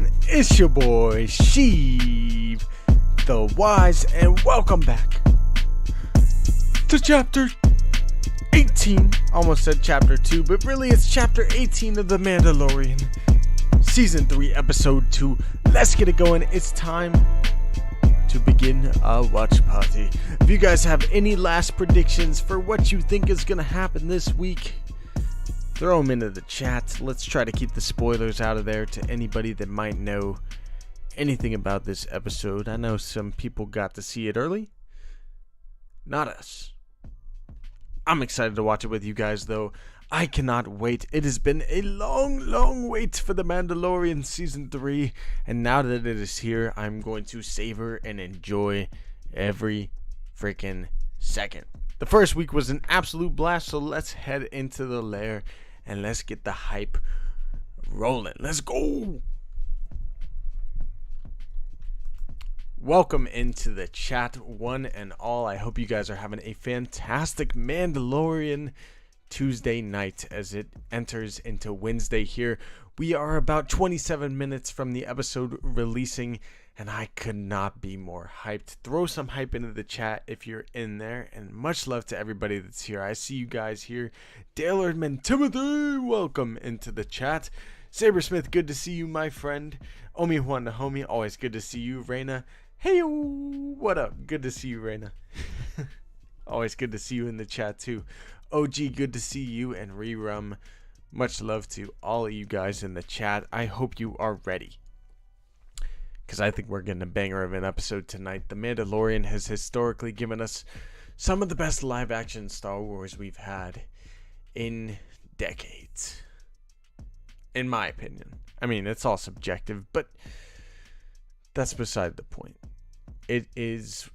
everyone, it's your boy Sheiv, the Wise, and welcome back to chapter 18. Almost said chapter 2, but really it's chapter 18 of The Mandalorian, season 3, episode 2. Let's get it going. It's time to begin our watch party. If you guys have any last predictions for what you think is gonna happen this week, throw them into the chat. Let's try to keep the spoilers out of there to anybody that might know anything about this episode. I know some people got to see it early. Not us. I'm excited to watch it with you guys, though. I cannot wait. It has been a long wait for The Mandalorian Season 3. And now that it is here, I'm going to savor and enjoy every freaking second. The first week was an absolute blast, so let's head into the lair and let's get the hype rolling. Let's go. Welcome into the chat, one and all. I hope you guys are having a fantastic Mandalorian Tuesday night as it enters into Wednesday here. We are about 27 minutes from the episode releasing, and I could not be more hyped. Throw some hype into the chat if you're in there, and much love to everybody that's here. I see you guys here. Dale Erdman, Timothy, welcome into the chat. Sabersmith, good to see you, my friend. Omi Juan the homie, always good to see you. Reina, hey, what up? Good to see you, Reina. Always good to see you in the chat too. OG, good to see you, and Rerum, much love to all of you guys in the chat. I hope you are ready, because I think we're getting a banger of an episode tonight. The Mandalorian has historically given us some of the best live-action Star Wars we've had in decades, in my opinion. I mean, it's all subjective, but that's beside the point. It is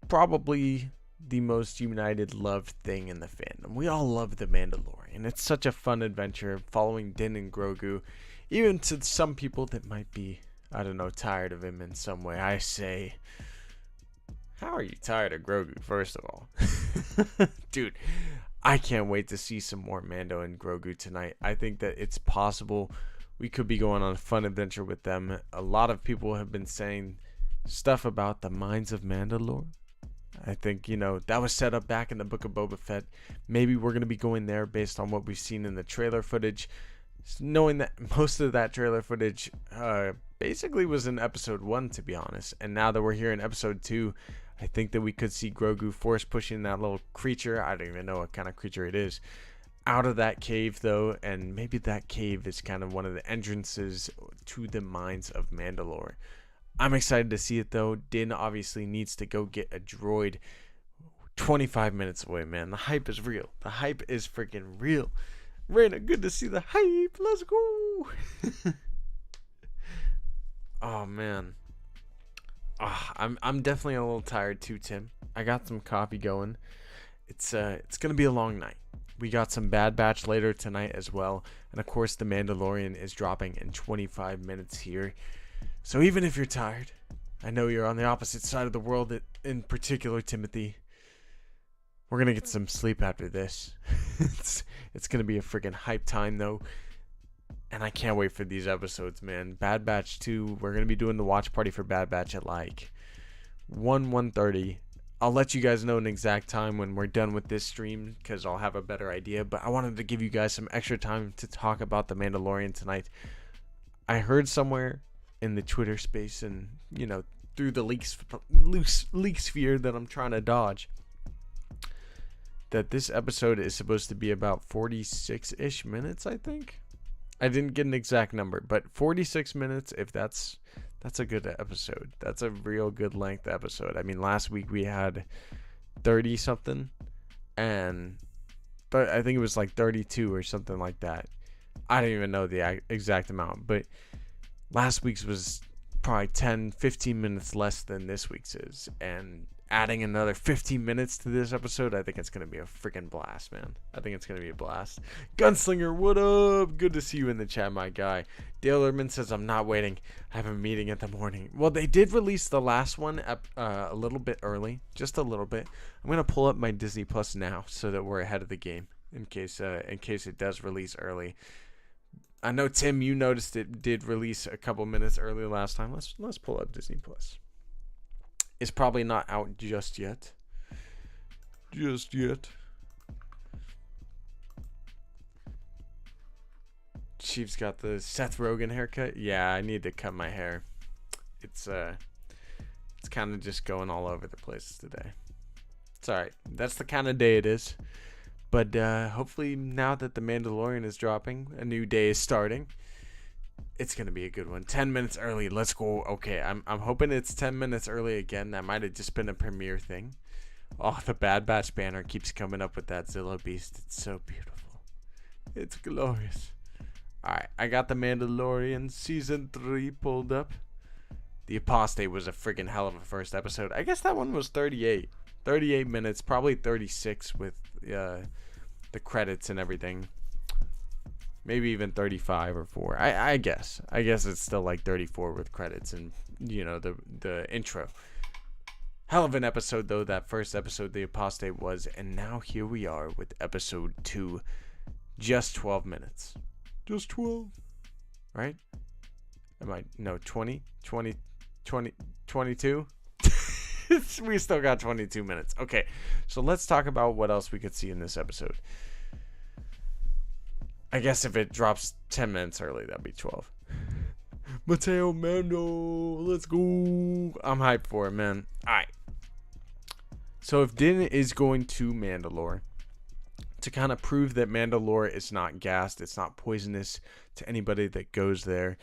probably the most united, loved thing in the fandom. We all love The Mandalorian. It's such a fun adventure following Din and Grogu, even to some people that might be, I don't know, tired of him in some way. I say, how are you tired of Grogu, first of all? Dude, I can't wait to see some more Mando and Grogu tonight. I think that it's possible we could be going on a fun adventure with them. A lot of people have been saying stuff about the Mines of Mandalore. I think, that was set up back in the Book of Boba Fett. Maybe we're going to be going there based on what we've seen in the trailer footage. Knowing that most of that trailer footage basically was in episode 1, to be honest. And now that we're here in episode 2, I think that we could see Grogu force pushing that little creature. I don't even know what kind of creature it is. Out of that cave, though. And maybe that cave is kind of one of the entrances to the Mines of Mandalore. I'm excited to see it, though. Din obviously needs to go get a droid. 25 minutes away, man. The hype is real. The hype is freaking real. Raina, good to see the hype. Let's go. Oh, man. I'm definitely a little tired too, Tim. I got some coffee going. It's gonna be a long night. We got some Bad Batch later tonight as well. And of course, The Mandalorian is dropping in 25 minutes here. So even if you're tired, I know you're on the opposite side of the world, in particular, Timothy. We're going to get some sleep after this. It's going to be a freaking hype time, though. And I can't wait for these episodes, man. Bad Batch 2, we're going to be doing the watch party for Bad Batch at like 1:30. I'll let you guys know an exact time when we're done with this stream, because I'll have a better idea. But I wanted to give you guys some extra time to talk about The Mandalorian tonight. I heard somewhere in the Twitter space and, through the leak sphere that I'm trying to dodge, that this episode is supposed to be about 46-ish minutes, I think. I didn't get an exact number, but 46 minutes, if that's a good episode. That's a real good length episode. I mean, last week we had 30-something, but I think it was like 32 or something like that. I don't even know the exact amount, but last week's was probably 10-15 minutes less than this week's is. And adding another 15 minutes to this episode, I think it's going to be a freaking blast, man. I think it's going to be a blast. Gunslinger, what up? Good to see you in the chat, my guy. Dale Erdman says, I'm not waiting. I have a meeting in the morning. Well, they did release the last one a little bit early. Just a little bit. I'm going to pull up my Disney Plus now so that we're ahead of the game in case it does release early. I know, Tim, you noticed it did release a couple minutes early last time. Let's pull up Disney Plus. It's probably not out just yet. Just yet. Sheiv's got the Seth Rogen haircut. Yeah, I need to cut my hair. It's kind of just going all over the place today. It's alright. That's the kind of day it is. But hopefully now that The Mandalorian is dropping, a new day is starting. It's going to be a good one. 10 minutes early. Let's go. Okay, I'm hoping it's 10 minutes early again. That might have just been a premiere thing. Oh, the Bad Batch banner keeps coming up with that Zillow Beast. It's so beautiful. It's glorious. Alright, I got The Mandalorian Season 3 pulled up. The Apostate was a friggin' hell of a first episode. I guess that one was 38. 38 minutes, probably 36 with the credits and everything. Maybe even 35 or 4. I guess. I guess it's still like 34 with credits and, you know, the intro. Hell of an episode, though, that first episode, The Apostate was. And now here we are with episode 2. Just 12 minutes. Just 12. Right? No, 20? 20? 20? 22? We still got 22 minutes. Okay, so let's talk about what else we could see in this episode. I guess if it drops 10 minutes early, that'd be 12. Mateo Mando, let's go. I'm hyped for it, man. Alright. So if Din is going to Mandalore, to kind of prove that Mandalore is not gassed, it's not poisonous to anybody that goes there,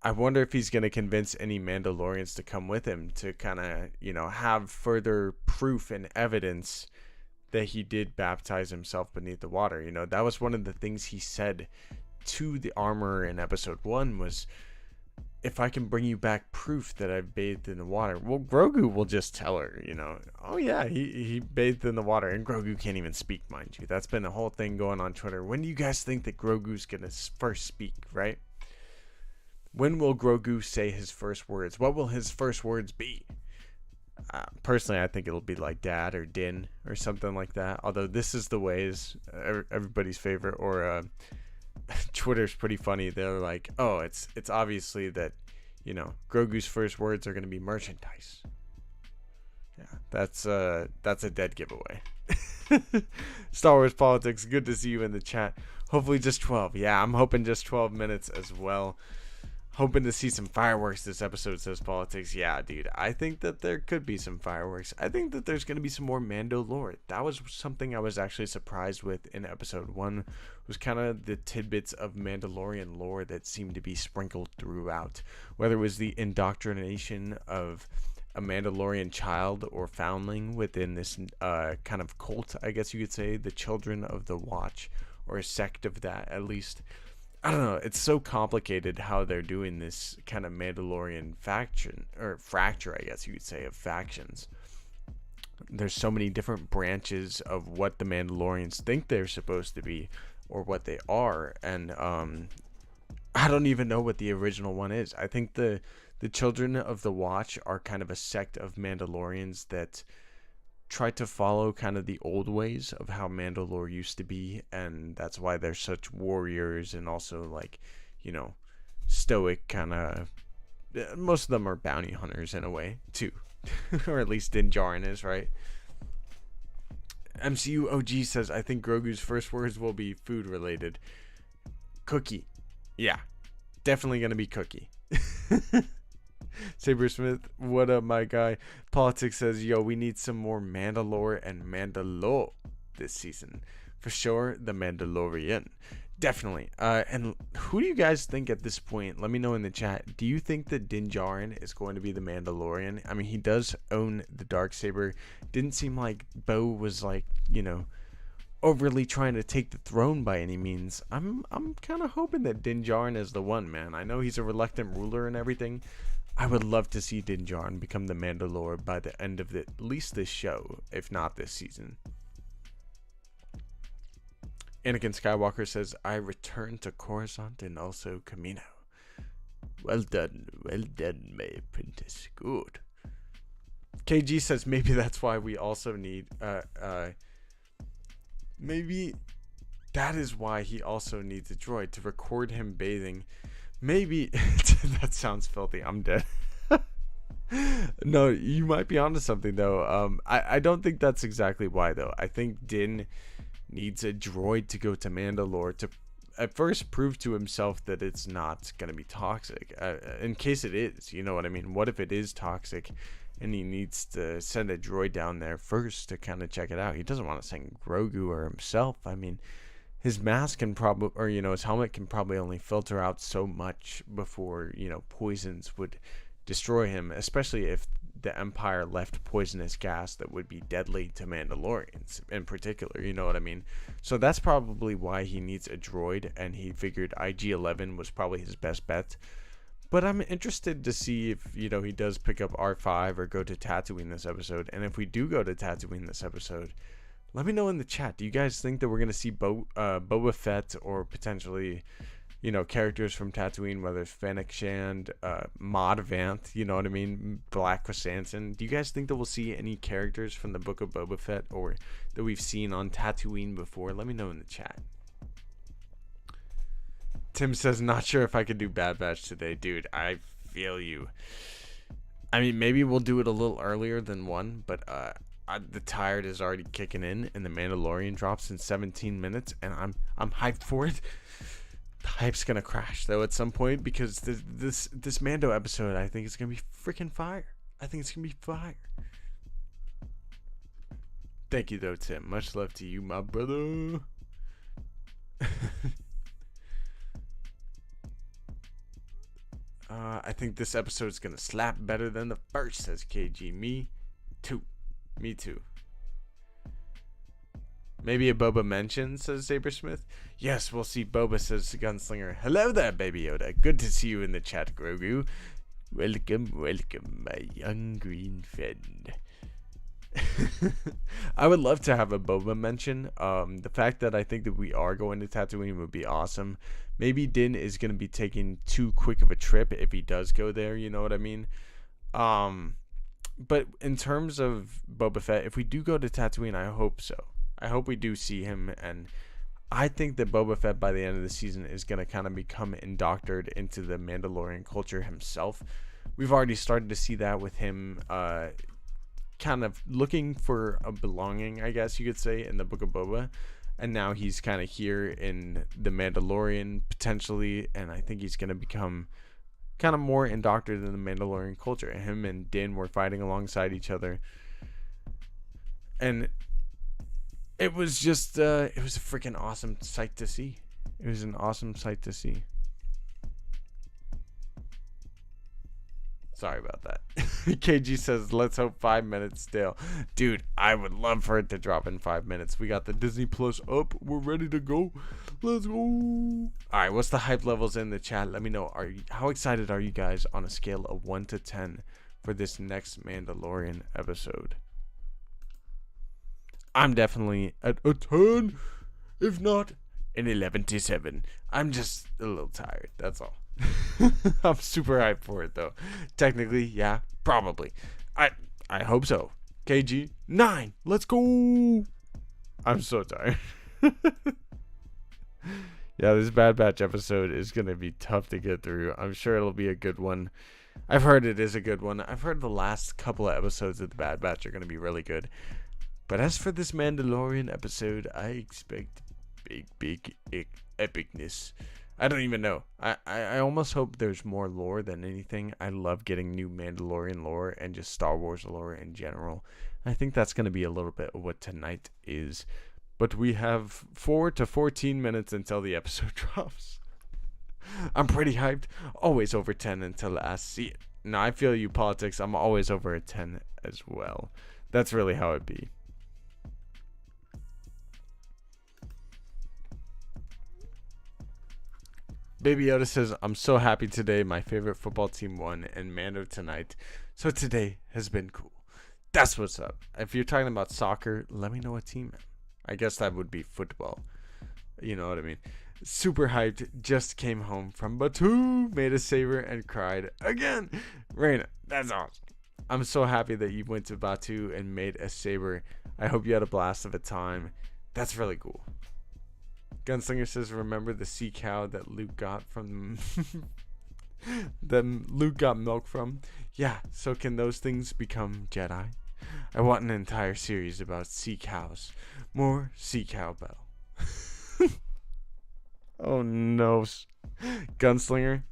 I wonder if he's going to convince any Mandalorians to come with him to kind of, you know, have further proof and evidence that he did baptize himself beneath the water. You know, that was one of the things he said to the armorer in episode 1 was, if I can bring you back proof that I've bathed in the water. Well, Grogu will just tell her, you know, oh yeah, he bathed in the water. And Grogu can't even speak, mind you. That's been a whole thing going on Twitter. When do you guys think that Grogu's going to first speak, right? When will Grogu say his first words? What will his first words be? Personally, I think it'll be like Dad or Din or something like that. Although This Is the Way is everybody's favorite. Or Twitter's pretty funny. They're like, oh, it's obviously that, you know, Grogu's first words are going to be merchandise. Yeah, that's a dead giveaway. Star Wars Politics, good to see you in the chat. Hopefully just 12. Yeah, I'm hoping just 12 minutes as well. Hoping to see some fireworks this episode, says Politics. Yeah, dude, I think that there could be some fireworks. I think that there's going to be some more Mando lore. That was something I was actually surprised with in episode 1. Was kind of the tidbits of Mandalorian lore that seemed to be sprinkled throughout. Whether it was the indoctrination of a Mandalorian child or foundling within this kind of cult, I guess you could say, the Children of the Watch, or a sect of that at least. I don't know, it's so complicated how they're doing this kind of Mandalorian faction, or fracture, I guess you could say, of factions. There's so many different branches of what the Mandalorians think they're supposed to be, or what they are, and I don't even know what the original one is. I think the Children of the Watch are kind of a sect of Mandalorians that try to follow kind of the old ways of how Mandalore used to be, and that's why they're such warriors and also, like, you know, stoic kind of. Most of them are bounty hunters in a way too. Or at least Din Djarin is, right? MCU OG says, I think Grogu's first words will be food related. Cookie. Yeah, definitely gonna be cookie. Saber Smith, what up, my guy? Politics says, yo, we need some more Mandalore and Mandalore this season. For sure, the Mandalorian. Definitely. And who do you guys think at this point? Let me know in the chat. Do you think that Din Djarin is going to be the Mandalorian? I mean, he does own the Darksaber. Didn't seem like Bo was, like, you know, overly trying to take the throne by any means. I'm kind of hoping that Din Djarin is the one, man. I know he's a reluctant ruler and everything. I would love to see Din Djarin become the Mandalore by the end of at least this show, if not this season. Anakin Skywalker says, I return to Coruscant and also Camino. Well done, my apprentice. Good. KG says, maybe that's why we also need, maybe that is why he also needs a droid to record him bathing. Maybe that sounds filthy. I'm dead. No, you might be onto something though. I don't think that's exactly why though. I think Din needs a droid to go to Mandalore to at first prove to himself that it's not going to be toxic. In case it is, you know what I mean? What if it is toxic and he needs to send a droid down there first to kind of check it out? He doesn't want to send Grogu or himself. I mean, his mask can probably, or, his helmet can probably only filter out so much before, poisons would destroy him, especially if the Empire left poisonous gas that would be deadly to Mandalorians in particular, you know what I mean? So that's probably why he needs a droid, and he figured IG-11 was probably his best bet. But I'm interested to see if, he does pick up R5 or go to Tatooine this episode. And if we do go to Tatooine this episode, let me know in the chat. Do you guys think that we're going to see Boba Fett or potentially, characters from Tatooine, whether it's Fennec Shand, Maud Vanth, you know what I mean, Black Chrysanthemum? Do you guys think that we'll see any characters from the Book of Boba Fett or that we've seen on Tatooine before? Let me know in the chat. Tim says, not sure if I could do Bad Batch today. Dude, I feel you. I mean, maybe we'll do it a little earlier than 1, but the tired is already kicking in, and the Mandalorian drops in 17 minutes, and I'm hyped for it. The hype's gonna crash though at some point, because this Mando episode, I think it's gonna be freaking fire. I think it's gonna be fire. Thank you though, Tim. Much love to you, my brother. I think this episode is gonna slap better than the first, says KG. Me too. Me too. Maybe a Boba mention, says Sabersmith. Yes, we'll see Boba, says the Gunslinger. Hello there, Baby Yoda. Good to see you in the chat, Grogu. Welcome, welcome, my young green friend. I would love to have a Boba mention. The fact that I think that we are going to Tatooine would be awesome. Maybe Din is going to be taking too quick of a trip if he does go there, you know what I mean? But in terms of Boba Fett, if we do go to Tatooine, I hope so. I hope we do see him, and I think that Boba Fett by the end of the season is going to kind of become indoctored into the Mandalorian culture himself. We've already started to see that with him kind of looking for a belonging, I guess you could say, in the Book of Boba. And now he's kind of here in the Mandalorian potentially, and I think he's going to become kind of more indoctrinated in the Mandalorian culture. Him and Din were fighting alongside each other, and it was just it was a freaking awesome sight to see. It was an awesome sight to see. Sorry about that. KG says, let's hope 5 minutes still. Dude, I would love for it to drop in 5 minutes. We got the Disney Plus up. We're ready to go. Let's go. Alright, what's the hype levels in the chat? Let me know. How excited are you guys on a scale of 1 to 10 for this next Mandalorian episode? I'm definitely at a 10. If not, an 11 to 7. I'm just a little tired. That's all. I'm super hyped for it though. Technically, yeah, probably. I hope so. KG 9. Let's go. I'm so tired. Yeah, this Bad Batch episode is gonna be tough to get through. I'm sure it'll be a good one. I've heard it is a good one. I've heard the last couple of episodes of the Bad Batch are gonna be really good. But as for this Mandalorian episode, I expect big epicness. I don't even know. I almost hope there's more lore than anything. I love getting new Mandalorian lore and just Star Wars lore in general. I think that's going to be a little bit of what tonight is. But we have 4 to 14 minutes until the episode drops. I'm pretty hyped. Always over 10 until I see it. No, I feel you, politics. I'm always over a 10 as well. That's really how it be. Baby Yoda says, I'm so happy today. My favorite football team won and Mando tonight. So today has been cool. That's what's up. If you're talking about soccer, let me know what team. I guess that would be football. You know what I mean? Super hyped. Just came home from Batu. Made a saber and cried again. Reina, that's awesome. I'm so happy that you went to Batu and made a saber. I hope you had a blast of a time. That's really cool. Gunslinger says, remember the sea cow that Luke got from that Luke got milk from? Yeah, so can those things become Jedi? I want an entire series about sea cows. More sea cowbell. Oh no. Gunslinger,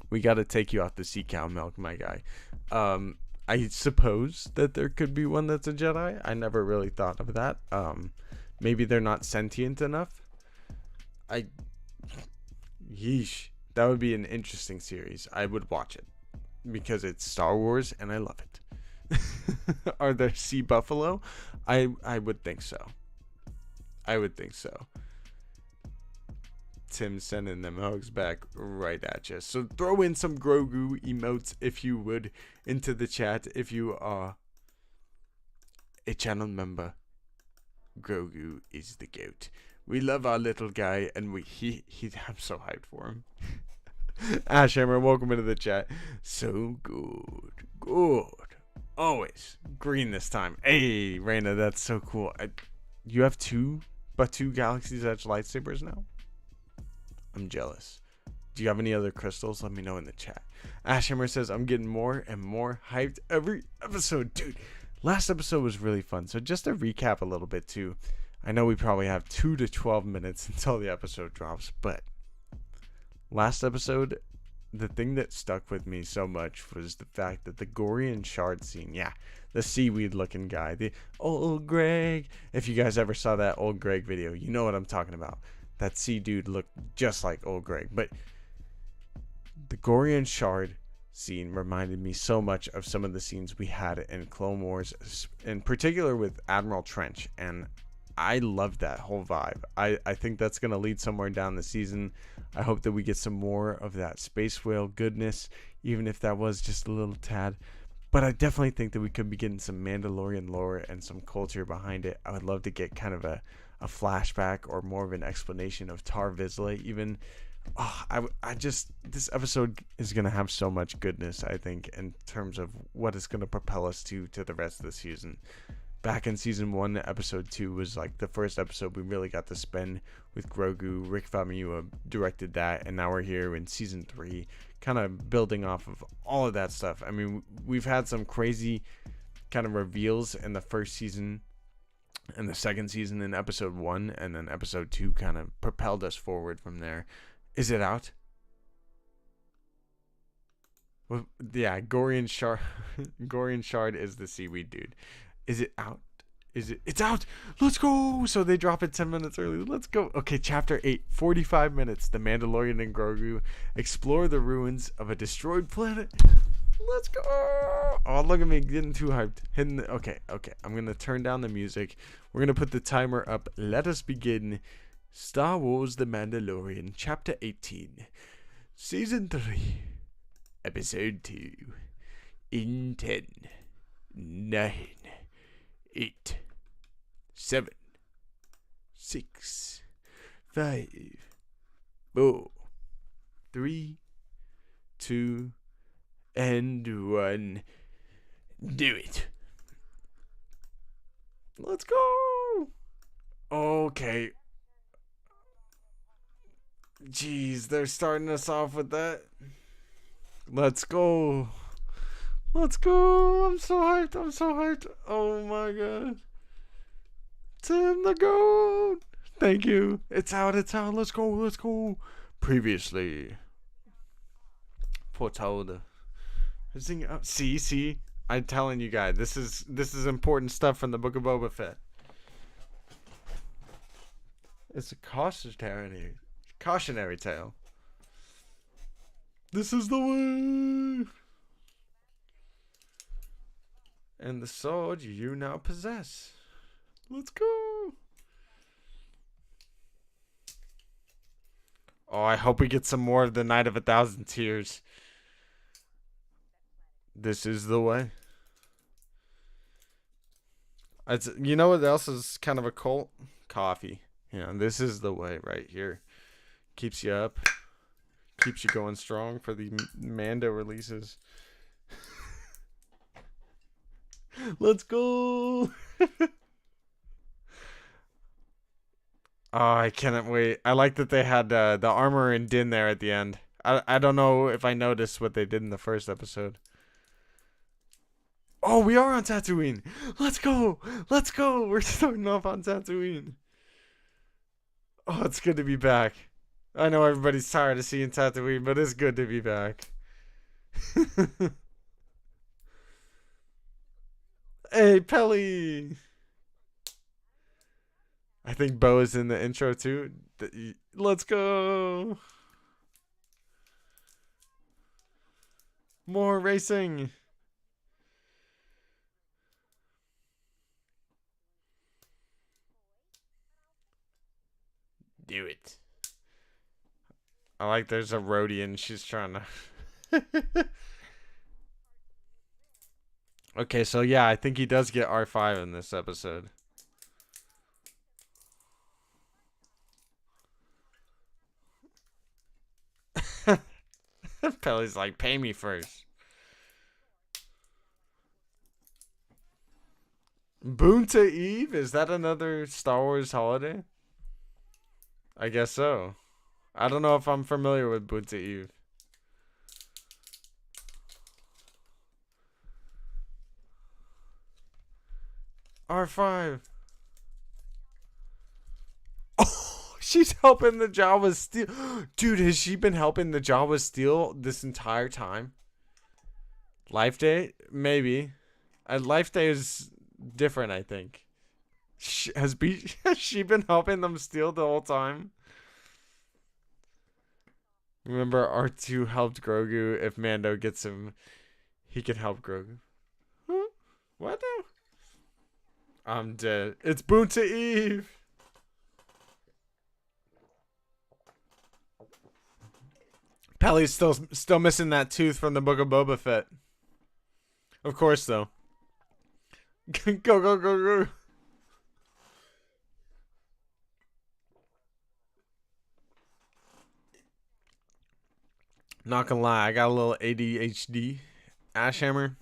we gotta take you off the sea cow milk, my guy. I suppose that there could be one that's a Jedi. I never really thought of that. Maybe they're not sentient enough. Yeesh. That would be an interesting series. I would watch it because it's Star Wars and I love it. Are there sea buffalo? I would think so. I would think so. Tim sending them hugs back right at you. So throw in some Grogu emotes if you would into the chat if you are a channel member. Grogu is the goat. We love our little guy, and I'm so hyped for him. Ashhammer, welcome into the chat. So good. Always green this time. Hey, Raina, that's so cool. You have two Galaxy's Edge lightsabers now? I'm jealous. Do you have any other crystals? Let me know in the chat. Ashhammer says, I'm getting more and more hyped every episode. Dude, last episode was really fun. So just to recap a little bit too, I know we probably have 2 to 12 minutes until the episode drops, but last episode, the thing that stuck with me so much was the fact that the Gorian shard scene, yeah, the seaweed looking guy, the old Greg. If you guys ever saw that old Greg video, you know what I'm talking about. That sea dude looked just like old Greg. But the Gorian shard scene reminded me so much of some of the scenes we had in Clone Wars, in particular with Admiral Trench, and I love that whole vibe. I think that's going to lead somewhere down the season. I hope that we get some more of that space whale goodness, even if that was just a little tad. But I definitely think that we could be getting some Mandalorian lore and some culture behind it. I would love to get kind of a flashback or more of an explanation of Tar Vizsla even. This episode is going to have so much goodness, I think, in terms of what it's going to propel us to the rest of the season. Back in season 1, episode 2 was like the first episode we really got to spend with Grogu. Rick Famuyiwa directed that, and now we're here in season 3, kind of building off of all of that stuff. I mean, we've had some crazy kind of reveals in the first season and the second season in episode 1, and then episode 2 kind of propelled us forward from there. Is it out? Well, yeah, Gorian Shard is the seaweed dude. Is it out? It's out! Let's go! So they drop it 10 minutes early. Let's go. Okay, chapter 8, 45 minutes. The Mandalorian and Grogu explore the ruins of a destroyed planet. Let's go! Oh, look at me getting too hyped. Okay. I'm going to turn down the music. We're going to put the timer up. Let us begin Star Wars The Mandalorian, chapter 18, season 3, episode 2, in 10, 9, 8, 7, 6, 5, 4, 3, 2, and 1. Do it. Let's go. Okay. Jeez, they're starting us off with that. Let's go. I'm so hyped. Oh my god. Tim the GOAT. Thank you. It's out. Let's go. Previously foretold. See. I'm telling you guys, this is important stuff from the Book of Boba Fett. It's a cautionary tale. This is the way. And the sword you now possess. Let's go. Oh, I hope we get some more of the Night of 1,000 Tears. This is the way. You know what else is kind of a cult? Coffee. Yeah, this is the way right here. Keeps you up. Keeps you going strong for the Mando releases. Let's go. Oh, I cannot wait. I like that they had the armor and Din there at the end. I don't know if I noticed what they did in the first episode. Oh, we are on Tatooine. Let's go. Let's go. We're starting off on Tatooine. Oh, it's good to be back. I know everybody's tired of seeing Tatooine, but it's good to be back. Hey, Pelly. I think Bo is in the intro too. Let's go. More racing. Do it. I like there's a roadie and she's trying to. Okay, so yeah, I think he does get R5 in this episode. Pelly's like, pay me first. Boonta Eve? Is that another Star Wars holiday? I guess so. I don't know if I'm familiar with Boonta Eve. R5. Oh, she's helping the Jawa steal. Dude, has she been helping the Jawa steal this entire time? Life Day? Maybe. Life Day is different, I think. Has she been helping them steal the whole time? Remember, R2 helped Grogu. If Mando gets him, he can help Grogu. Huh? What now? I'm dead. It's Boonta Eve. Pelly's still missing that tooth from the Book of Boba Fett. Of course, though. Go, go, go, go. Not gonna lie, I got a little ADHD. Ashhammer.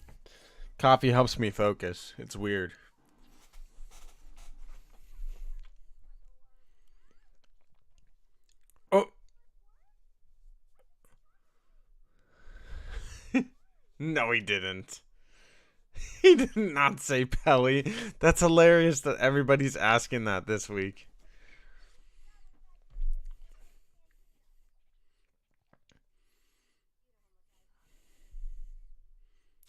Coffee helps me focus. It's weird. Oh. No, he didn't. He did not say Pelly. That's hilarious that everybody's asking that this week.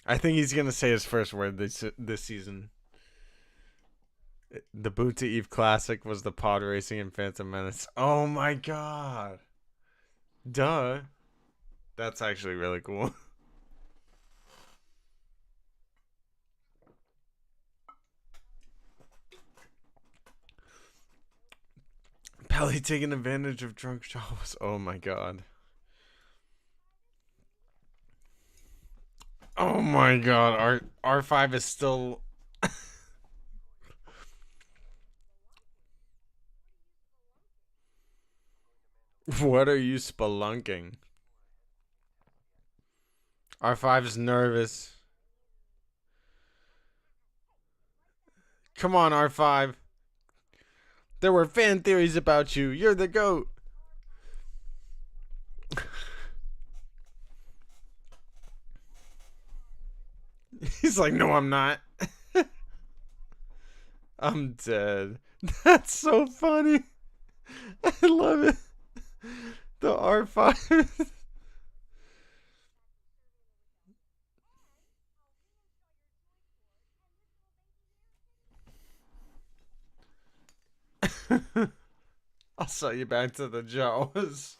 I think he's gonna say his first word this season. The Boonta Eve Classic was the pod racing in Phantom Menace. Oh my god. Duh. That's actually really cool. Pelly taking advantage of drunk Jawas. Oh my god. Oh my god. R5 is still. What are you spelunking? R5 is nervous. Come on, R5. There were fan theories about you. You're the GOAT. He's like, no, I'm not. I'm dead. That's so funny. I love it. The R5. I'll sell you back to the Jawas.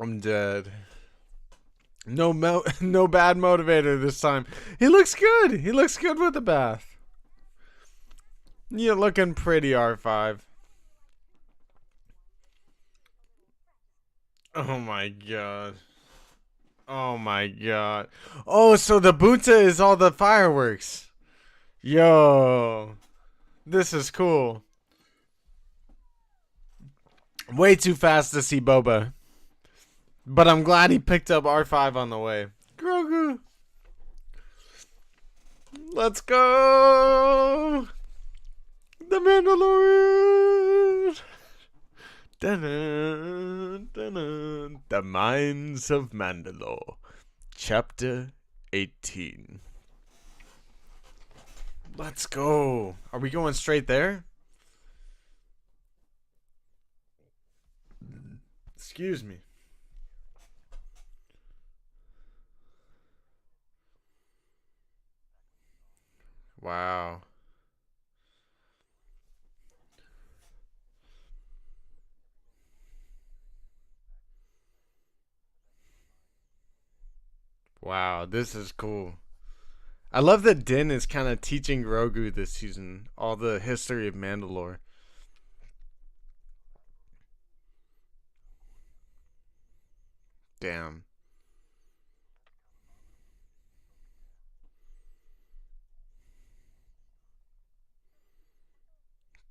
I'm dead. No no bad motivator this time. He looks good. He looks good with the bath. You're looking pretty, R5. Oh my god. Oh my god. Oh, so the Boonta is all the fireworks. Yo. This is cool. Way too fast to see Boba. But I'm glad he picked up R5 on the way. Grogu. Let's go! The Mandalorian! Dun-dun, dun-dun. The Mines of Mandalore. Chapter 18. Let's go. Are we going straight there? Excuse me. Wow. Wow, this is cool. I love that Din is kind of teaching Grogu this season all the history of Mandalore. Damn.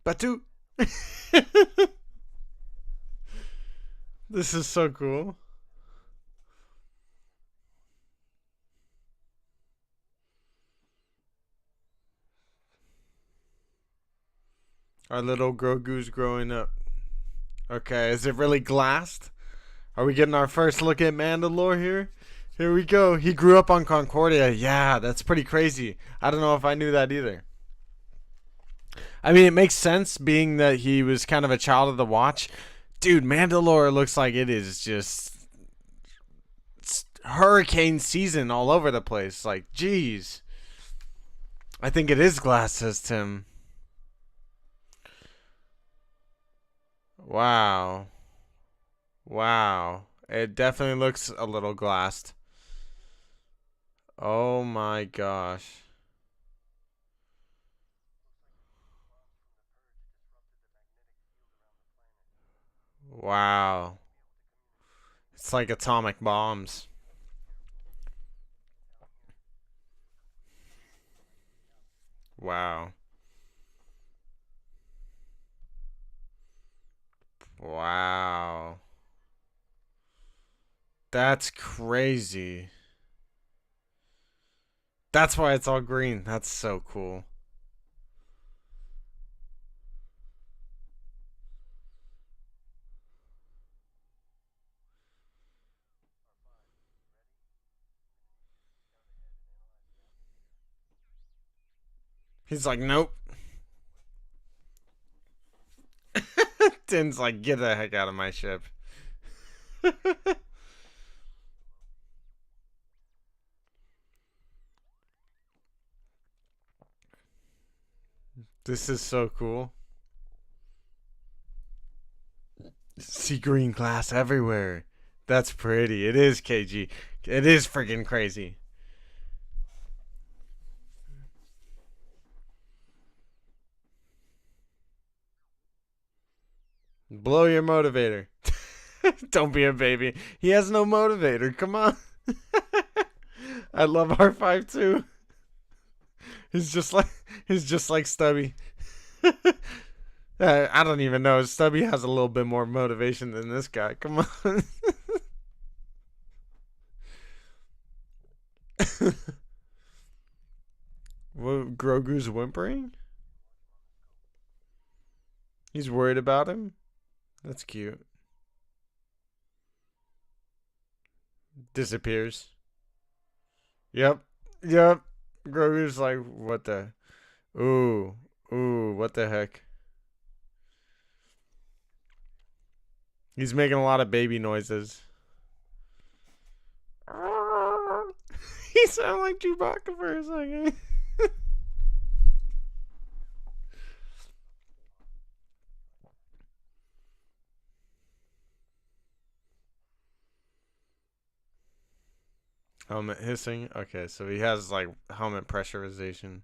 Batu! This is so cool. Our little Grogu's growing up. Okay, is it really glassed? Are we getting our first look at Mandalore here? Here we go. He grew up on Concordia. Yeah, that's pretty crazy. I don't know if I knew that either. I mean, it makes sense being that he was kind of a child of the Watch. Dude, Mandalore looks like it is just hurricane season all over the place. Like, geez. I think it is glass, says Tim. Wow. Wow. It definitely looks a little glassed. Oh my gosh. Wow. It's like atomic bombs. Wow. Wow. That's crazy. That's why it's all green. That's so cool. He's like, nope. Din's like, get the heck out of my ship. This is so cool. See green glass everywhere. That's pretty. It is KG. It is freaking crazy. Blow your motivator. Don't be a baby. He has no motivator. Come on. I love R5 too. He's just like Stubby. I don't even know. Stubby has a little bit more motivation than this guy. Come on. What, Grogu's whimpering? He's worried about him? That's cute. Disappears. Yep. Yep. Grogu's like, what the? Ooh. Ooh, what the heck? He's making a lot of baby noises. He sounded like Chewbacca for a second. Helmet hissing. Okay, so he has like helmet pressurization.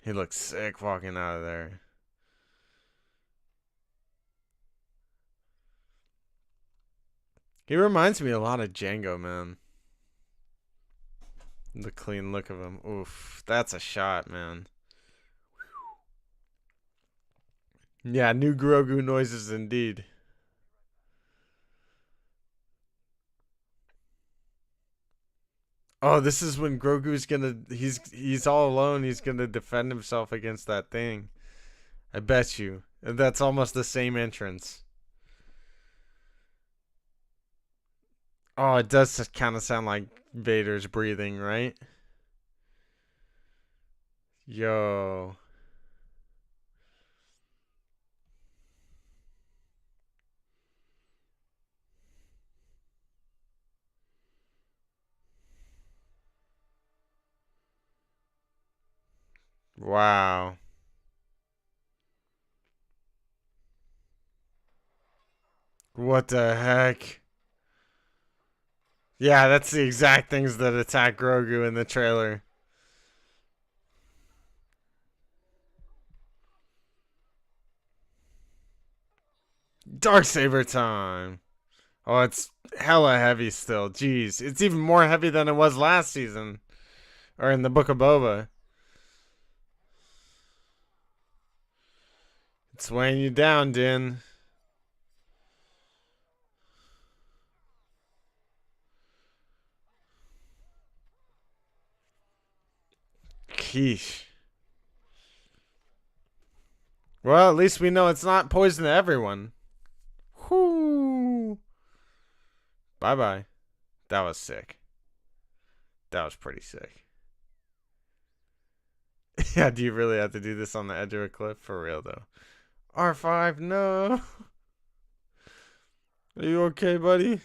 He looks sick walking out of there. He reminds me a lot of Django, man. The clean look of him. Oof, that's a shot, man. Yeah, new Grogu noises indeed. Oh, this is when Grogu's gonna he's all alone. He's gonna defend himself against that thing. I bet you. That's almost the same entrance. Oh, it does kind of sound like Vader's breathing, right? Yo. Wow. What the heck? Yeah, that's the exact things that attack Grogu in the trailer. Darksaber time. Oh, it's hella heavy still. Jeez. It's even more heavy than it was last season. Or in the Book of Boba. It's weighing you down, Din. Keesh. Well, at least we know it's not poison to everyone. Whoo. Bye-bye. That was sick. That was pretty sick. Yeah, do you really have to do this on the edge of a cliff? For real, though. R5, no. Are you okay, buddy?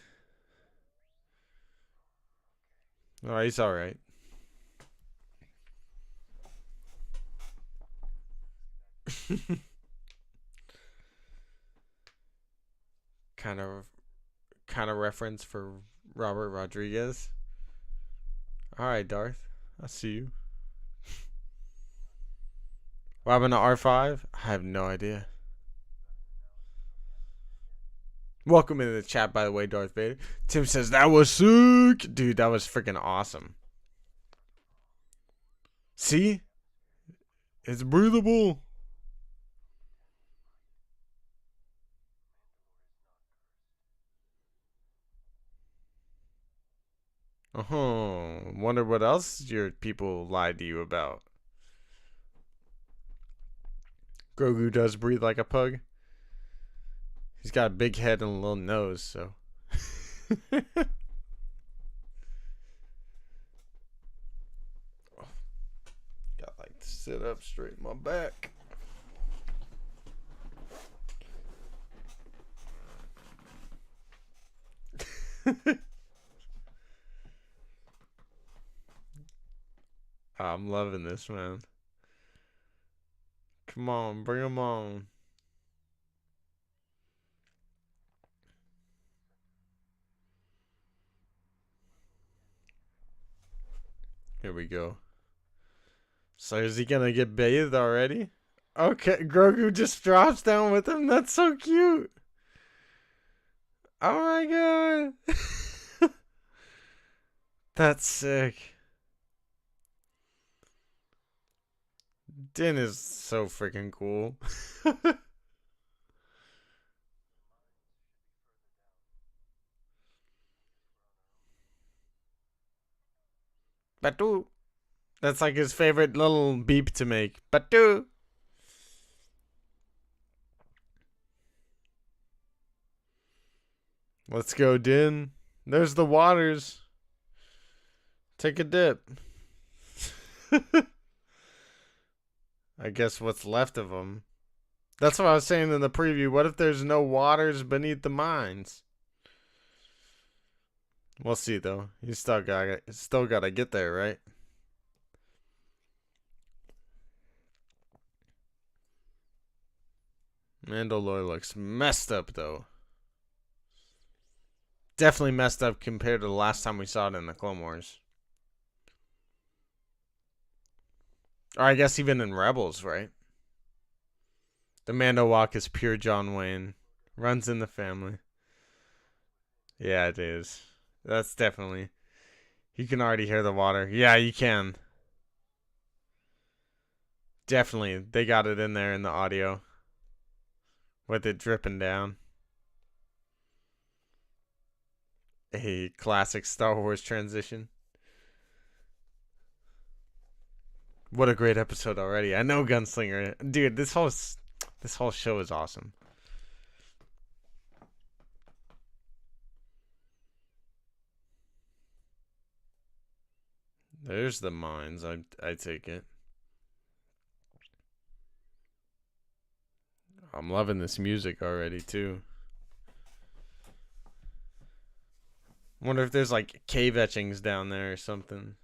Oh, he's alright. kind of reference for Robert Rodriguez. Alright, Darth. I see you. What happened to R5? I have no idea. Welcome into the chat, by the way, Darth Vader. Tim says, that was sick. Dude, that was freaking awesome. See? It's breathable. Wonder what else your people lied to you about. Grogu does breathe like a pug. He's got a big head and a little nose, so. Got like to sit up straight my back. I'm loving this, man. Come on, bring them on. Here we go. So is he gonna get bathed already? Okay, Grogu just drops down with him. That's so cute. Oh my god. That's sick. Din is so freaking cool. Batu. That's like his favorite little beep to make. Batu. Let's go, Din. There's the waters. Take a dip. I guess what's left of them. That's what I was saying in the preview. What if there's no waters beneath the mines? We'll see, though. He's still gotta get there, right? Mandalorian looks messed up, though. Definitely messed up compared to the last time we saw it in the Clone Wars. Or I guess even in Rebels, right? The Mando walk is pure John Wayne. Runs in the family. Yeah, it is. That's definitely. You can already hear the water. Yeah, you can. Definitely. They got it in there in the audio. With it dripping down. A classic Star Wars transition. What a great episode already. I know Gunslinger. Dude, this whole show is awesome. There's the mines. I take it. I'm loving this music already too. Wonder if there's like cave etchings down there or something.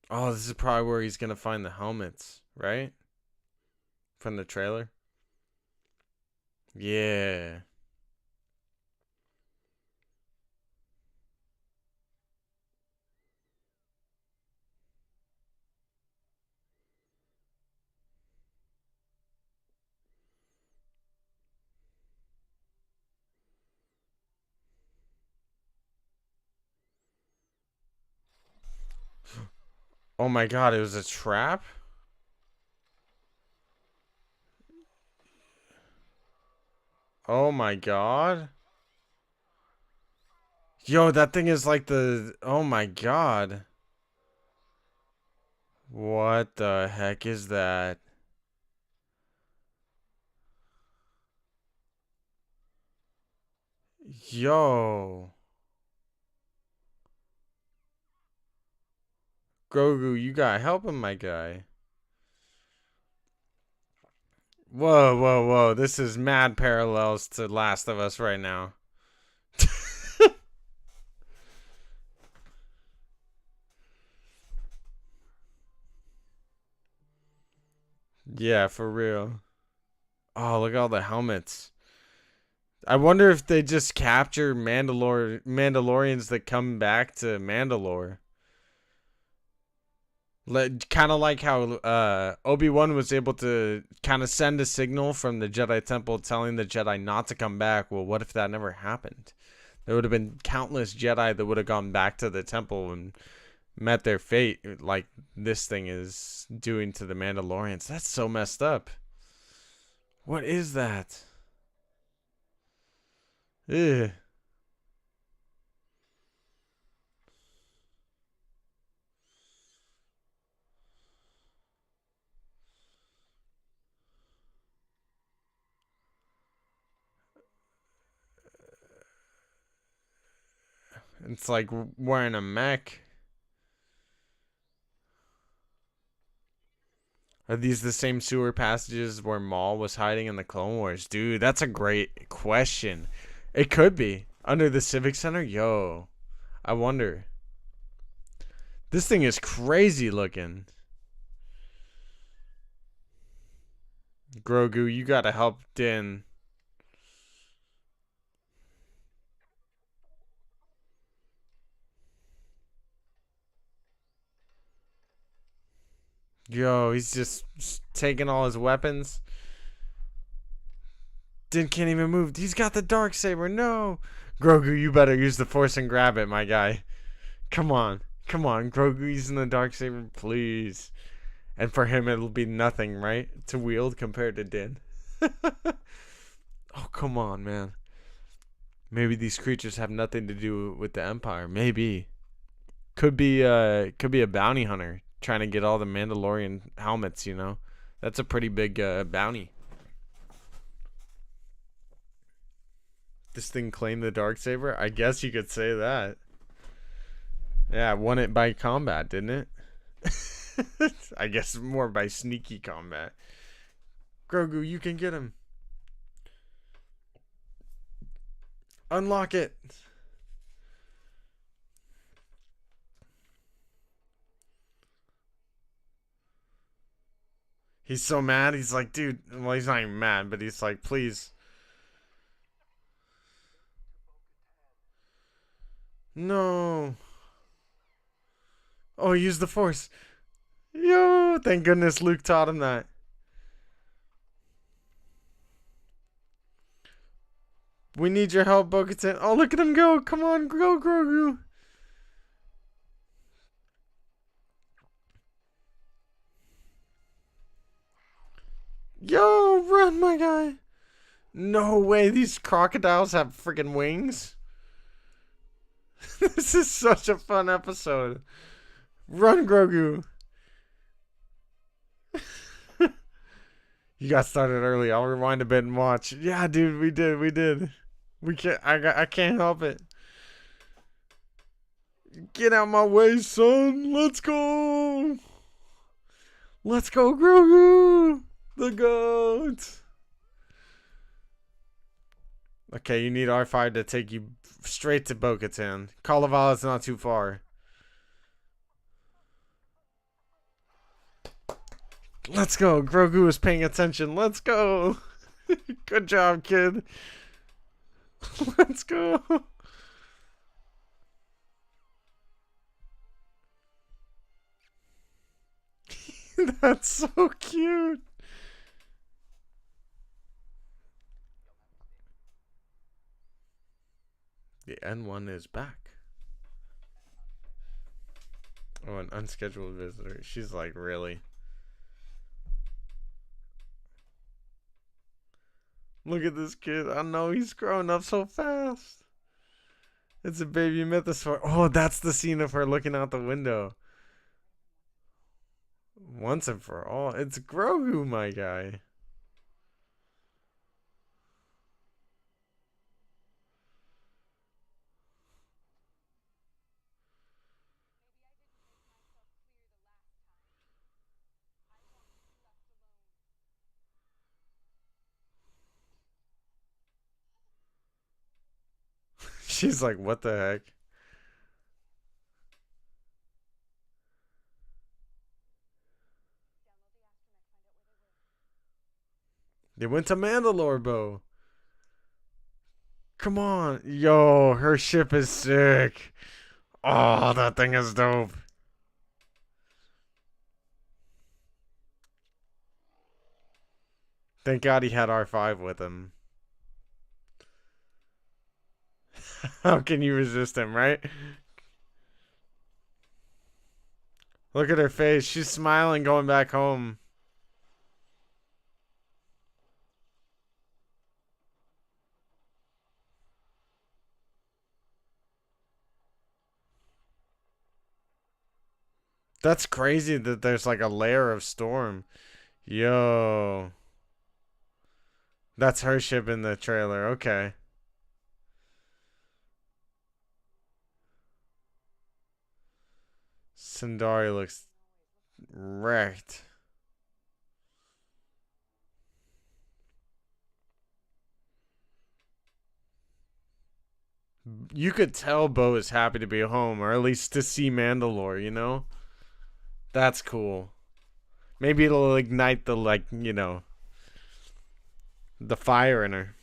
Oh, this is probably where he's gonna find the helmets, right? From the trailer. Yeah. Oh my god, it was a trap? Oh my god. Yo, that thing is like the... Oh my god. What the heck is that? Yo. Grogu, you gotta help him, my guy. Whoa, whoa, whoa. This is mad parallels to Last of Us right now. Yeah, for real. Oh, look at all the helmets. I wonder if they just capture Mandalorians that come back to Mandalore. Kind of like how Obi-Wan was able to kind of send a signal from the Jedi Temple telling the Jedi not to come back. Well, what if that never happened? There would have been countless Jedi that would have gone back to the temple and met their fate like this thing is doing to the Mandalorians. That's so messed up. What is that? Ugh. It's like wearing a mech. Are these the same sewer passages where Maul was hiding in the Clone Wars? Dude, that's a great question. It could be. Under the Civic Center? Yo. I wonder. This thing is crazy looking. Grogu, you gotta help Din. Yo, he's just taking all his weapons. Din can't even move. He's got the Darksaber. No. Grogu, you better use the Force and grab it, my guy. Come on. Come on. Grogu using the Darksaber, please. And for him, it'll be nothing, right? To wield compared to Din. Oh, come on, man. Maybe these creatures have nothing to do with the Empire. Maybe. Could be a bounty hunter trying to get all the Mandalorian helmets, you know? That's a pretty big bounty. This thing claimed the Darksaber? I guess you could say that. Yeah, won it by combat, didn't it? I guess more by sneaky combat. Grogu, you can get him. Unlock it. He's so mad. He's like, dude. Well, he's not even mad, but he's like, please. No. Oh, he used the Force. Yo, thank goodness Luke taught him that. We need your help, Bo-Katan. Oh, look at him go. Come on, go, Grogu. Yo, run, my guy. No way, these crocodiles have freaking wings. This is such a fun episode. Run, Grogu. You got started early. I'll rewind a bit and watch. Yeah, dude, we did. We can't. I can't help it. Get out my way, son. Let's go. Let's go, Grogu. The GOAT. Okay, you need R5 to take you straight to Bo-Katan. Kalavala's not too far. Let's go. Grogu is paying attention. Let's go. Good job, kid. Let's go. That's so cute. The N1 is back. Oh, an unscheduled visitor. She's like, really? Look at this kid. I know he's growing up so fast. It's a baby mythosaur. Oh, that's the scene of her looking out the window. Once and for all. It's Grogu, my guy. She's like, what the heck? They went to Mandalore, Bo. Come on. Yo, her ship is sick. Oh, that thing is dope. Thank God he had R5 with him. How can you resist him, right? Look at her face. She's smiling going back home. That's crazy that there's like a layer of storm. Yo. That's her ship in the trailer. Okay. Sundari looks wrecked. You could tell Bo is happy to be home, or at least to see Mandalore, you know? That's cool. Maybe it'll ignite the, like, you know, the fire in her.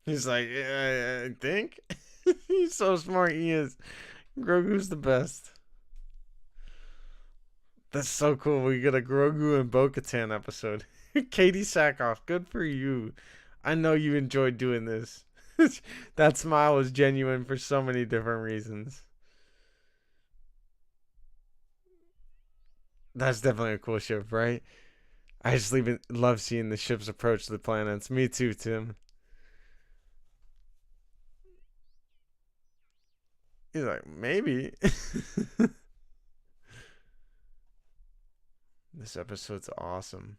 He's like, yeah, I think. He's so smart, he is. Grogu's the best. That's so cool. We get a Grogu and Bo-Katan episode. Katie Sackhoff, good for you. I know you enjoyed doing this. That smile was genuine for so many different reasons. That's definitely a cool ship, right? I just love seeing the ships approach the planets. Me too, Tim. He's like, maybe. This episode's awesome.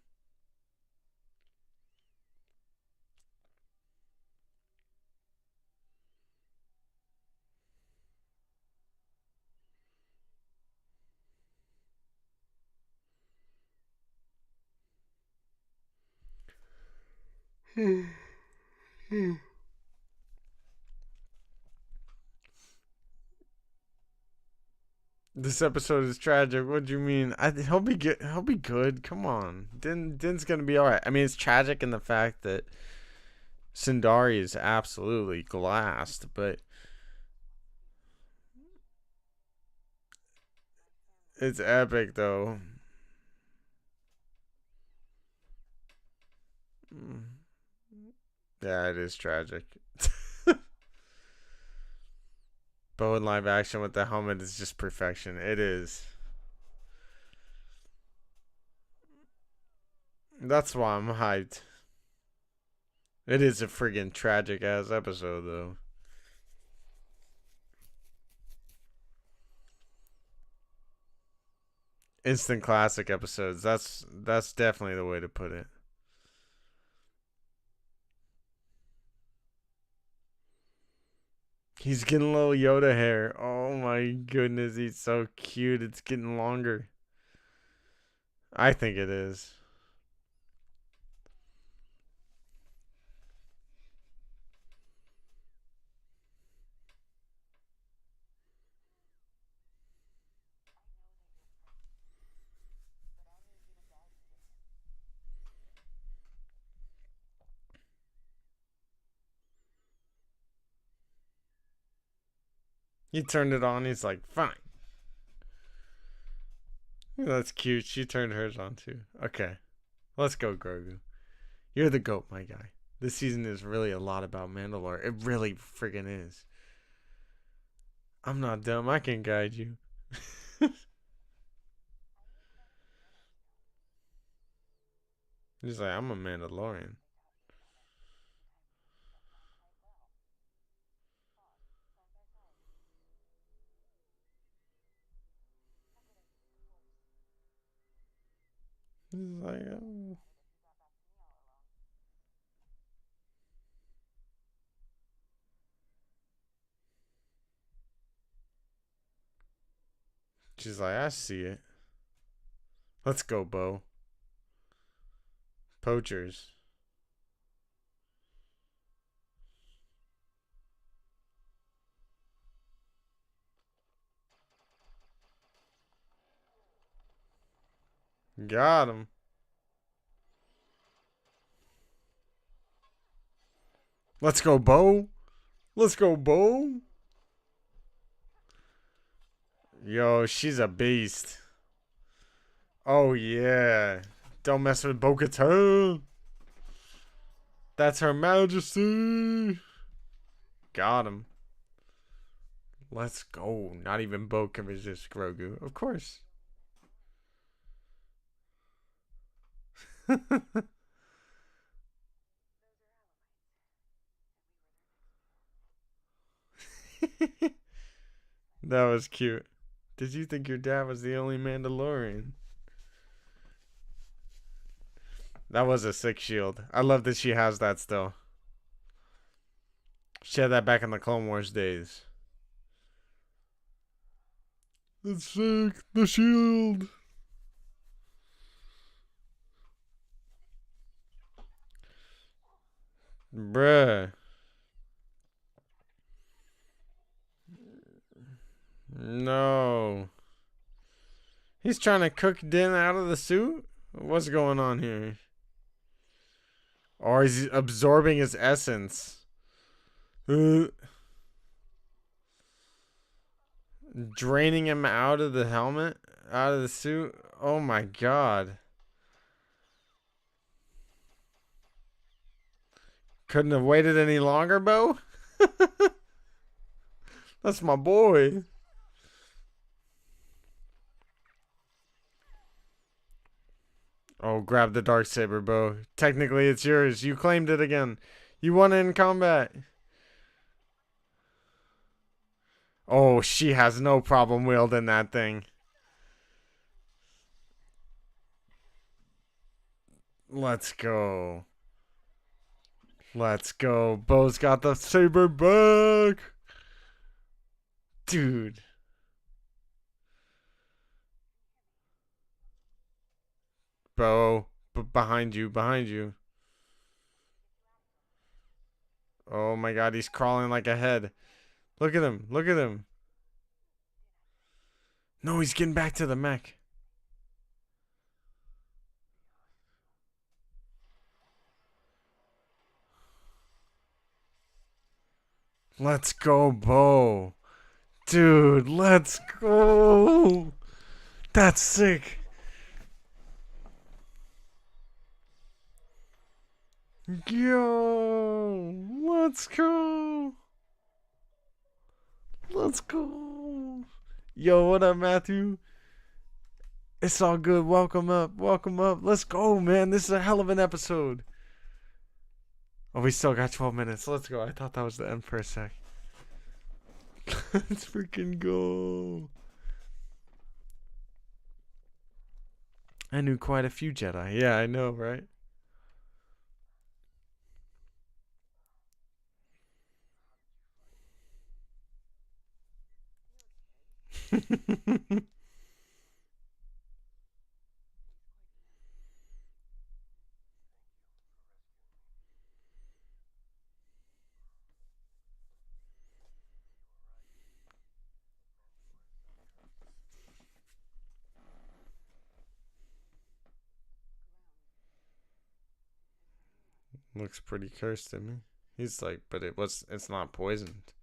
This episode is tragic. What do you mean? He'll be good. He'll be good. Come on, Din's gonna be all right. I mean, it's tragic in the fact that Sundari is absolutely glassed, but it's epic though. Yeah, it is tragic. Bo in live action with the helmet is just perfection. It is. That's why I'm hyped. It is a friggin' tragic ass episode though. Instant classic episodes. That's definitely the way to put it. He's getting a little Yoda hair. Oh my goodness, he's so cute. It's getting longer. I think it is. He turned it on. He's like, fine. That's cute. She turned hers on too. Okay. Let's go, Grogu. You're the GOAT, my guy. This season is really a lot about Mandalore. It really friggin' is. I'm not dumb. I can guide you. He's like, I'm a Mandalorian. He's like, oh. She's like, I see it. Let's go, Bo. Poachers. Got him. Let's go, Bo. Let's go, Bo. Yo, she's a beast. Oh, yeah. Don't mess with Bo-Katan. That's Her Majesty. Got him. Let's go. Not even Bo can resist Grogu. Of course. That was cute. Did you think your dad was the only Mandalorian? That was a sick shield. I love that she has that still. She had that back in the Clone Wars days. That's sick. The shield. Bruh. No. He's trying to cook Din out of the suit? What's going on here? Or is he absorbing his essence? Draining him out of the helmet? Out of the suit? Oh my god. Couldn't have waited any longer, Bo? That's my boy. Oh, grab the Darksaber, Bo. Technically, it's yours. You claimed it again. You won it in combat. Oh, she has no problem wielding that thing. Let's go. Let's go. Bo's got the saber back. Dude. Bo, behind you, behind you. Oh my god, he's crawling like a head. Look at him, look at him. No, he's getting back to the mech. Let's go, Bo. Dude, let's go. That's sick. Yo, let's go. Let's go. Yo, what up, Matthew? It's all good. Welcome up. Welcome up. Let's go, man. This is a hell of an episode. Oh, we still got 12 minutes. Let's go. I thought that was the end for a sec. Let's freaking go. I knew quite a few Jedi. Yeah, I know, right? Looks pretty cursed to me. He's like, but it's not poisoned.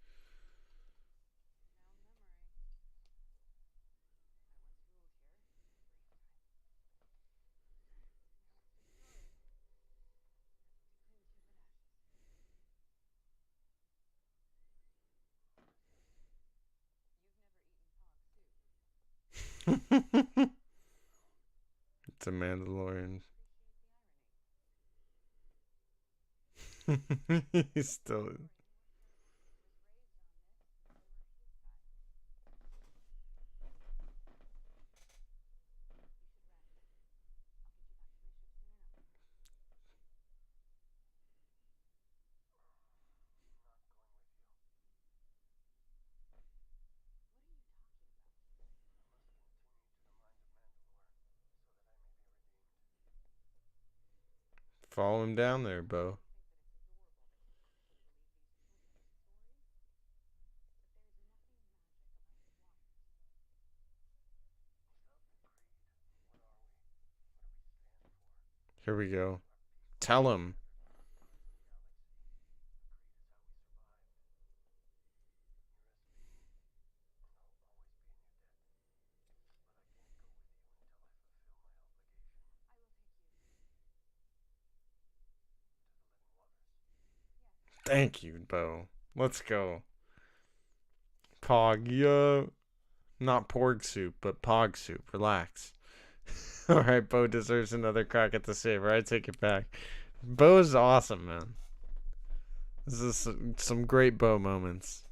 It's a Mandalorian. He's still. Follow him down there, Bo. Here we go. Tell him. Thank you, Bo. Let's go. Pog, yo. Not porg soup, but pog soup. Relax. Alright, Bo deserves another crack at the saber. I take it back. Bo is awesome, man. This is some great Bo moments.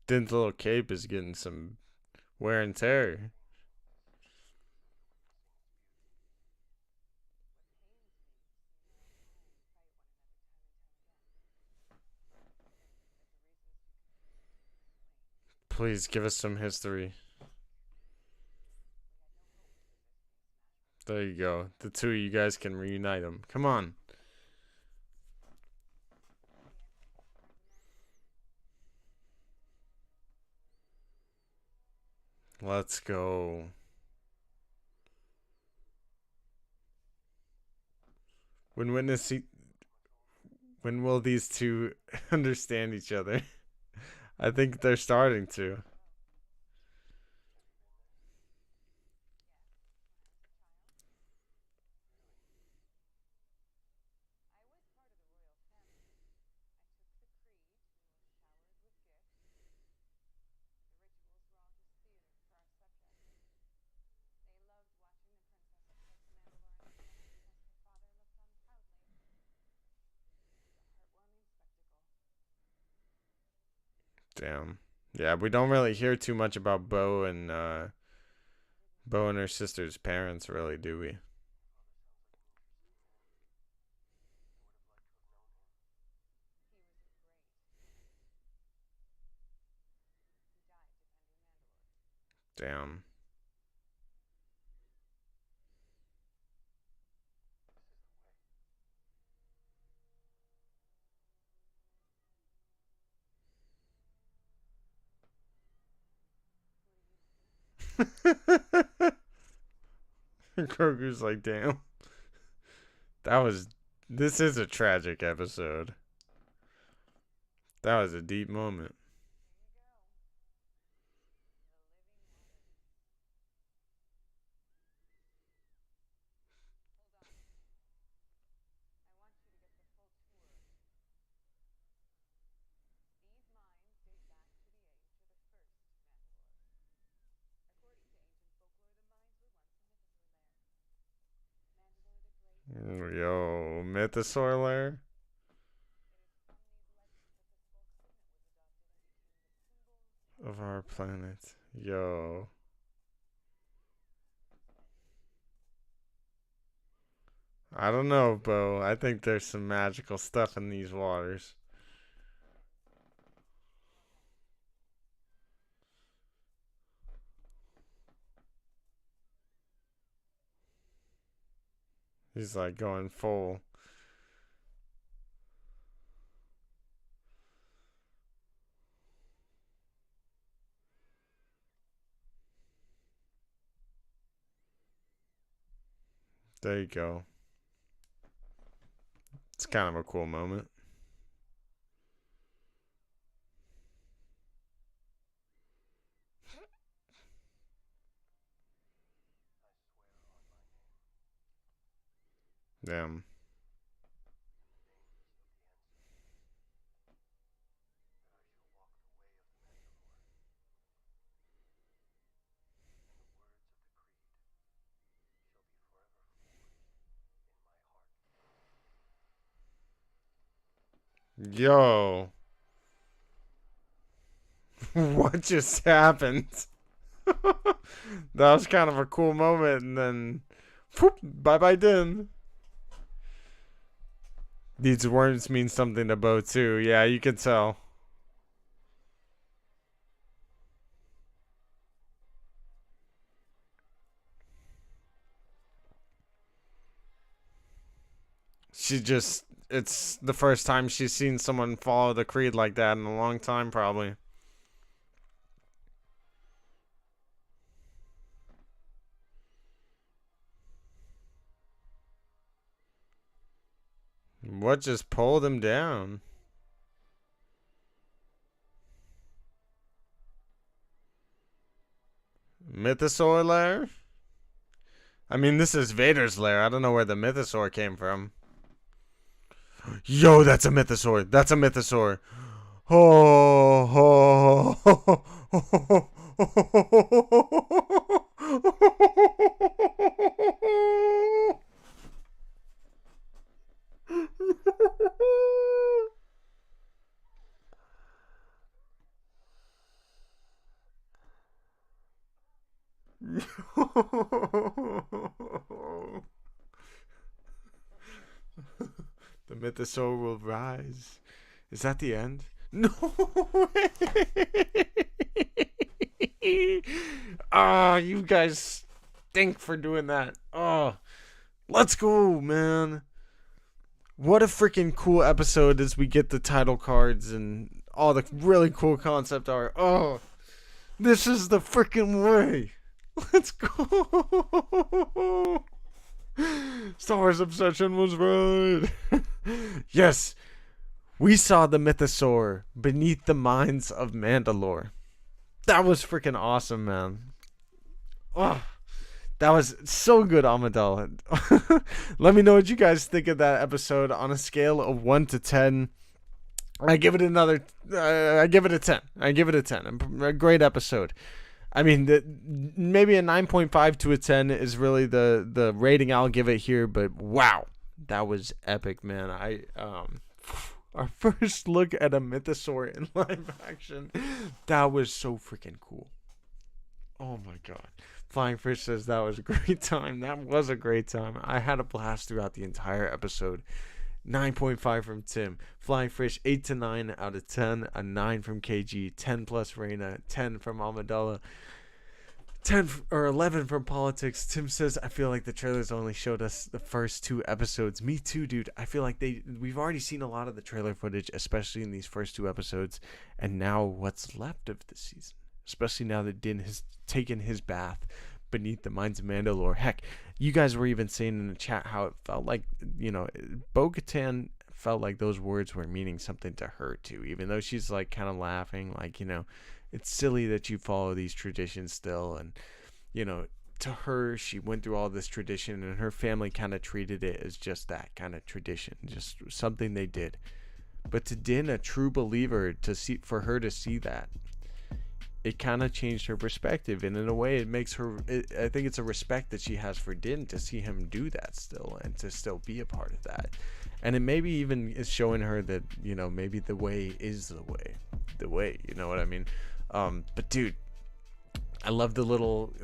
Din's little cape is getting some wear and tear. Please give us some history. There you go. The two of you guys can reunite them. Come on. Let's go. When when will these two understand each other? I think they're starting to. Damn. Yeah, we don't really hear too much about Bo and her sister's parents, really, do we? Damn. Grogu's like, damn. This is a tragic episode. That was a deep moment. Yo, Mythosaur lair? Of our planet. Yo. I don't know, Bo. I think there's some magical stuff in these waters. He's like going full. There you go. It's kind of a cool moment. Damn. Yo. What just happened? That was kind of a cool moment, and then whoop, bye-bye Din. These words mean something to Bo too. Yeah, you can tell. It's the first time she's seen someone follow the creed like that in a long time, probably. What just pulled him down? Mythosaur lair? I mean, this is Vader's lair. I don't know where the Mythosaur came from. Yo, that's a Mythosaur. That's a Mythosaur. Oh, oh, oh, The Mythosaur will rise. Is that the end? No way! Ah, you guys stink for doing that. Oh, let's go, man. What a freaking cool episode as we get the title cards and all the really cool concept art. Oh, this is the freaking way. Let's go. Star Wars Obsession was right. Yes, we saw the Mythosaur beneath the mines of Mandalore. That was freaking awesome, man. Oh, that was so good, Amidala. Let me know what you guys think of that episode on a scale of 1 to 10. I give it another. I give it a 10. I give it a 10. A great episode. I mean, maybe a 9.5 to a 10 is really the rating I'll give it here. But wow, that was epic, man. Our first look at a Mythosaur in live action, that was so freaking cool. Oh my god. Flying Fish says that was a great time. That was a great time. I had a blast throughout the entire episode. 9.5 from Tim. Flying Fish, 8 to 9 out of 10. A 9 from KG. 10 plus Reina. 10 from Amidala. 11 from Politics. Tim says, I feel like the trailers only showed us the first 2 episodes. Me too, dude. I feel like we've already seen a lot of the trailer footage, especially in these first 2 episodes. And now what's left of the season? Especially now that Din has taken his bath beneath the minds of Mandalore. Heck, you guys were even saying in the chat how it felt like, Bo-Katan felt like those words were meaning something to her too, even though she's like kind of laughing, like, it's silly that you follow these traditions still. And, to her, she went through all this tradition, and her family kind of treated it as just that kind of tradition, just something they did. But to Din, a true believer, for her to see that, it kind of changed her perspective, and in a way, it makes her. I think it's a respect that she has for Din to see him do that still, and to still be a part of that. And it maybe even is showing her that maybe the way is the way. You know what I mean? But dude, I love the little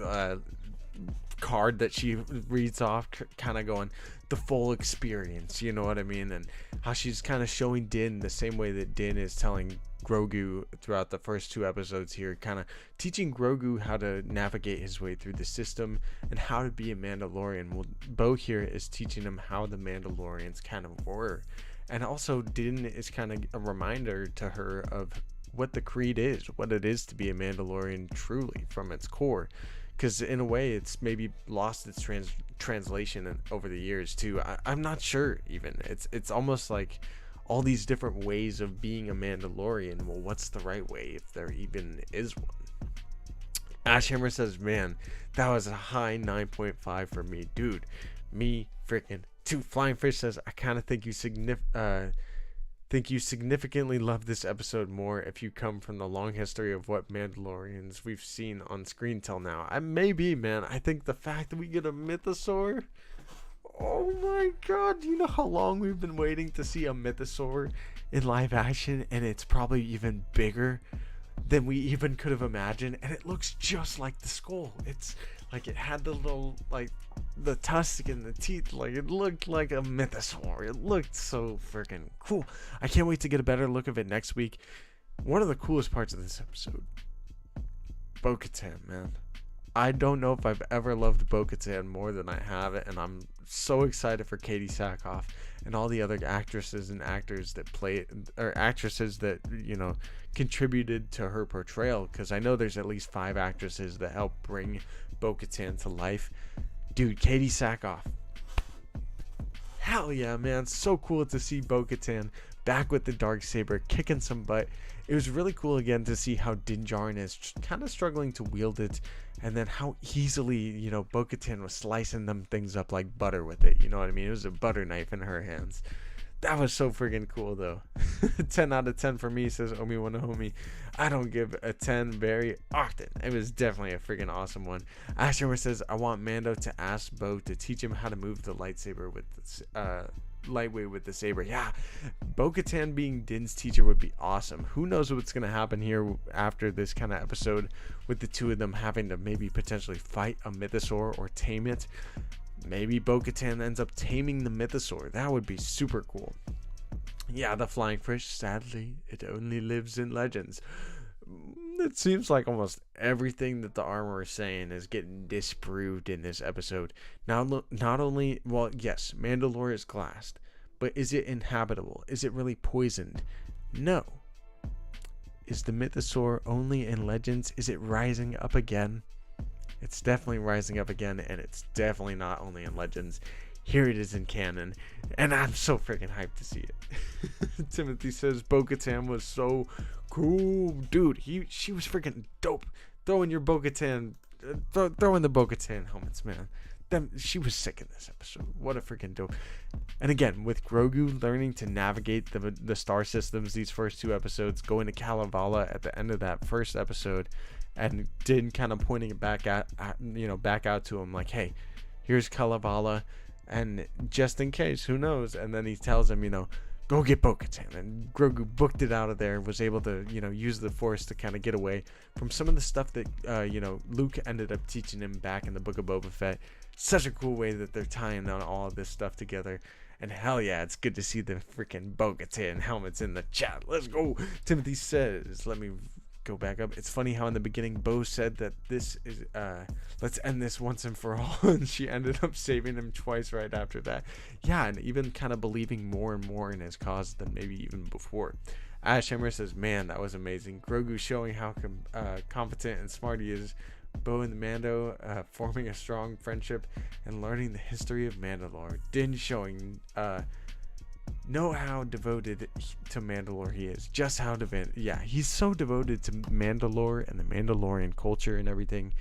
card that she reads off, kind of going the full experience, you know what I mean? And how she's kind of showing Din the same way that Din is telling Grogu throughout the first 2 episodes here, kind of teaching Grogu how to navigate his way through the system and how to be a Mandalorian. Well, Bo here is teaching him how the Mandalorians kind of were, and also Din is kind of a reminder to her of what the creed is, what it is to be a Mandalorian truly from its core. Because in a way, it's maybe lost its translation over the years too. I'm not sure even. It's almost like all these different ways of being a Mandalorian. Well, what's the right way, if there even is one? Ashhammer says, man, that was a high 9.5 for me. Dude, me freaking too. Flying Fish says, I kind of think you significantly love this episode more if you come from the long history of what Mandalorians we've seen on screen till now. Maybe, man. I think the fact that we get a mythosaur. Oh my god, do you know how long we've been waiting to see a mythosaur in live action? And it's probably even bigger than we even could have imagined. And it looks just like the skull. It's like it had the little, like, the tusk and the teeth. Like, it looked like a mythosaur. It looked so freaking cool. I can't wait to get a better look of it next week. One of the coolest parts of this episode, Bo-Katan, man. I don't know if I've ever loved Bo-Katan more than I have it, and I'm so excited for Katie Sackhoff and all the other actresses and actors that actresses that, contributed to her portrayal, because I know there's at least 5 actresses that help bring Bo-Katan to life. Dude, Katie Sackhoff. Hell yeah, man. So cool to see Bo-Katan back with the Darksaber, kicking some butt. It was really cool again to see how Din Djarin is kind of struggling to wield it, and then how easily, Bo-Katan was slicing them things up like butter with it. You know what I mean? It was a butter knife in her hands. That was so friggin' cool, though. 10 out of 10 for me, says Omi-Wan Homie. I don't give a 10 very often. It was definitely a friggin' awesome one. Ashhammer says, I want Mando to ask Bo to teach him how to move the lightsaber with lightweight with the saber. Yeah, Bo-Katan being Din's teacher would be awesome. Who knows what's going to happen here after this kind of episode with the two of them having to maybe potentially fight a mythosaur or tame it. Maybe Bo-Katan ends up taming the mythosaur. That would be super cool. Yeah, the flying fish, sadly, it only lives in legends. It seems like almost everything that the armor is saying is getting disproved in this episode. Now, not only, well, yes, Mandalore is glassed, but is it inhabitable? Is it really poisoned? No. Is the mythosaur only in legends? Is it rising up again? It's definitely rising up again, and it's definitely not only in legends. Here it is in canon, and I'm so freaking hyped to see it. Timothy says Bo-Katan was so cool, dude. She was freaking dope. Throwing your Bo-Katan, throwing the Bo-Katan helmets, man. She was sick in this episode. What a freaking dope. And again, with Grogu learning to navigate the star systems these first 2 episodes, going to Kalevala at the end of that first episode, and Din kind of pointing it back back out to him, like, hey, here's Kalevala. And just in case, who knows? And then he tells him, go get Bo-Katan. And Grogu booked it out of there, was able to, use the Force to kind of get away from some of the stuff that, Luke ended up teaching him back in the Book of Boba Fett. Such a cool way that they're tying on all of this stuff together. And hell yeah, it's good to see the freaking Bo-Katan helmets in the chat. Let's go. Timothy says, let me go back up. It's funny how in the beginning Bo said that this is let's end this once and for all, and she ended up saving him twice right after that. Yeah, and even kind of believing more and more in his cause than maybe even before. Ash Hammer says, man, that was amazing. Grogu showing how competent and smart he is. Bo and the Mando forming a strong friendship and learning the history of Mandalore. Din showing know how devoted to Mandalore he is. Just how devoted. Yeah, he's so devoted to Mandalore and the Mandalorian culture and everything.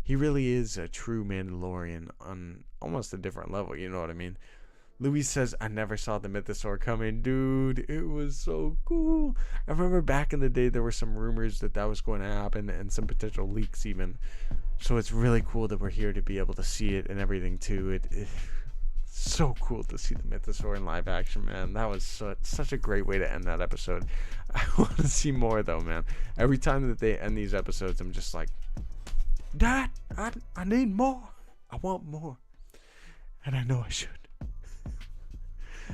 He really is a true Mandalorian on almost a different level, you know what I mean? Luis says, I never saw the Mythosaur coming. Dude, it was so cool. I remember back in the day there were some rumors that was going to happen and some potential leaks even. So it's really cool that we're here to be able to see it and everything too. It's so cool to see the Mythosaur in live action, man. That was such a great way to end that episode. I want to see more though, man. Every time that they end these episodes, I'm just like, Dad, I need more. I want more. And I know I should.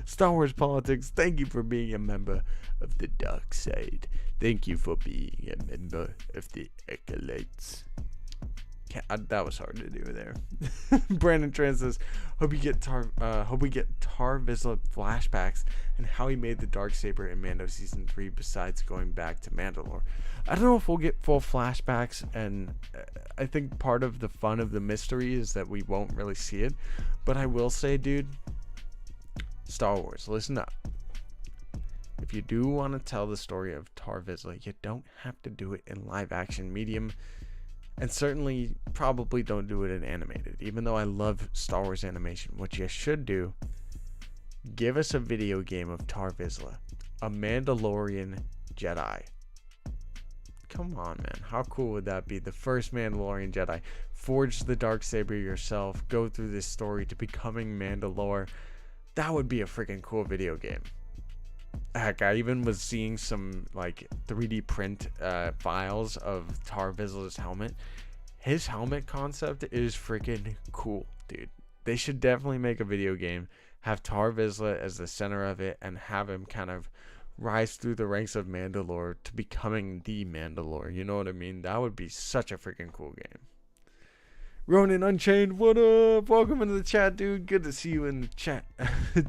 Star Wars Politics, thank you for being a member of the dark side. Thank you for being a member of the Acolytes. That was hard to do there. Brandon Tran says, hope we get Tar Vizsla flashbacks and how he made the Darksaber in Mando Season 3 besides going back to Mandalore. I don't know if we'll get full flashbacks, and I think part of the fun of the mystery is that we won't really see it. But I will say, dude, Star Wars, listen up. If you do want to tell the story of Tar Vizsla, you don't have to do it in live action medium. And certainly, probably don't do it in animated. Even though I love Star Wars animation, what you should do, give us a video game of Tar Vizsla, a Mandalorian Jedi. Come on, man. How cool would that be? The first Mandalorian Jedi. Forge the Darksaber yourself. Go through this story to becoming Mandalore. That would be a freaking cool video game. Heck, I even was seeing some like 3D print files of Tar Vizsla's helmet. His helmet concept is freaking cool, dude. They should definitely make a video game, have Tar Vizsla as the center of it, and have him kind of rise through the ranks of Mandalore to becoming the Mandalore. You know what I mean? That would be such a freaking cool game. Ronin Unchained, what up? Welcome into the chat, dude. Good to see you in the chat.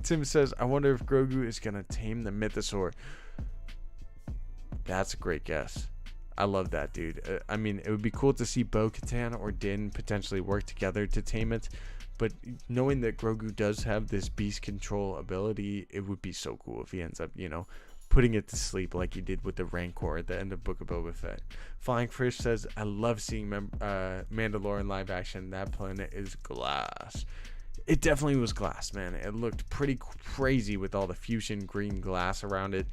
Tim says, I wonder if Grogu is going to tame the Mythosaur. That's a great guess. I love that, dude. I mean, it would be cool to see Bo-Katan or Din potentially work together to tame it. But knowing that Grogu does have this beast control ability, it would be so cool if he ends up, you know, putting it to sleep like he did with the Rancor at the end of Book of Boba Fett. Flying Fish says, I love seeing Mandalorian in live action. That planet is glass. It definitely was glass, man. It looked pretty crazy with all the fusion green glass around it.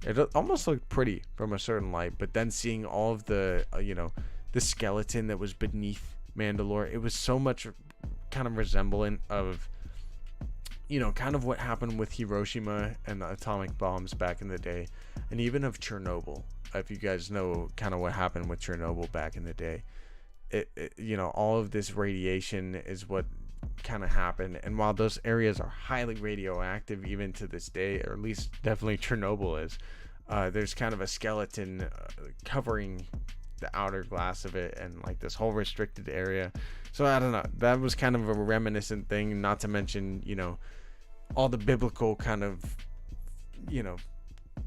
It almost looked pretty from a certain light, but then seeing all of the, you know, the skeleton that was beneath Mandalore, it was so much kind of resemblant of, you know, kind of what happened with Hiroshima and the atomic bombs back in the day, and even of Chernobyl. If you guys know kind of what happened with Chernobyl back in the day, you know, all of this radiation is what kind of happened. And while those areas are highly radioactive even to this day, or at least definitely Chernobyl is, there's kind of a skeleton covering the outer glass of it and like this whole restricted area. So I don't know, that was kind of a reminiscent thing, not to mention, you know, all the biblical kind of, you know,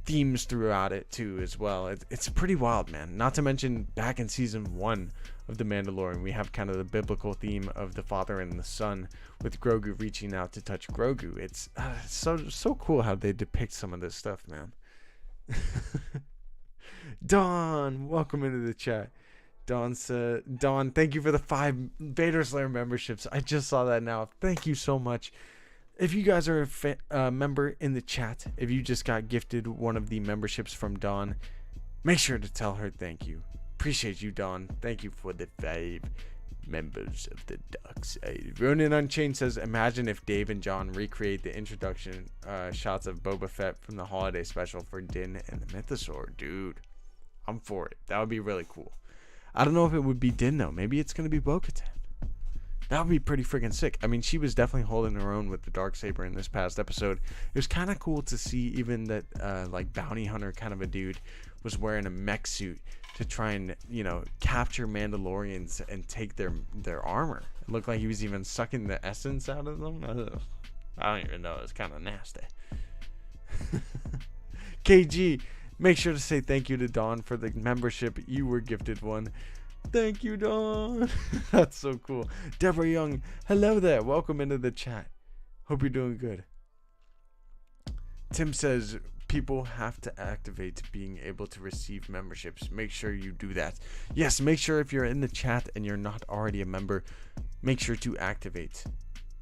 themes throughout it too as well. It's pretty wild, man. Not to mention back in season 1 of The Mandalorian, we have kind of the biblical theme of the father and the son, with Grogu reaching out to touch Grogu. It's so cool how they depict some of this stuff, man. Dawn, welcome into the chat. Dawn said, Dawn, thank you for the 5 Vader Slayer memberships. I just saw that now. Thank you so much. If you guys are a member in the chat, if you just got gifted one of the memberships from Dawn, make sure to tell her thank you. Appreciate you, Dawn. Thank you for the 5 members of the dark side. Ronin Unchained says, imagine if Dave and John recreate the introduction shots of Boba Fett from the holiday special for Din and the Mythosaur. Dude, I'm for it. That would be really cool. I don't know if it would be Din, though. Maybe it's going to be Bo-Katan. That would be pretty freaking sick. I mean, she was definitely holding her own with the Darksaber in this past episode. It was kind of cool to see even that, like, bounty hunter kind of a dude was wearing a mech suit to try and, you know, capture Mandalorians and take their armor. It looked like he was even sucking the essence out of them. I don't even know. It's kind of nasty. KG, Make sure to say thank you to Dawn for the membership. You were gifted one. Thank you, Dawn. That's so cool. Deborah Young, hello there. Welcome into the chat. Hope you're doing good. Tim says people have to activate being able to receive memberships. Make sure you do that. Yes, make sure if you're in the chat and you're not already a member, make sure to activate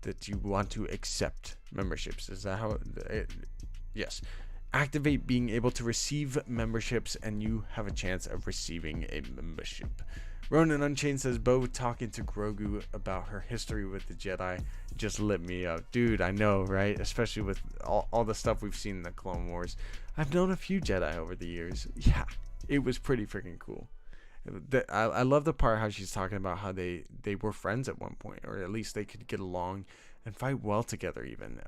that you want to accept memberships. Is that how yes. Activate being able to receive memberships and you have a chance of receiving a membership. Ronan Unchained says Bo talking to Grogu about her history with the Jedi just lit me up. Dude, I know, right? Especially with all the stuff we've seen in the Clone Wars. I've known a few Jedi over the years. Yeah, it was pretty freaking cool. I love the part how she's talking about how they were friends at one point, or at least they could get along and fight well together even.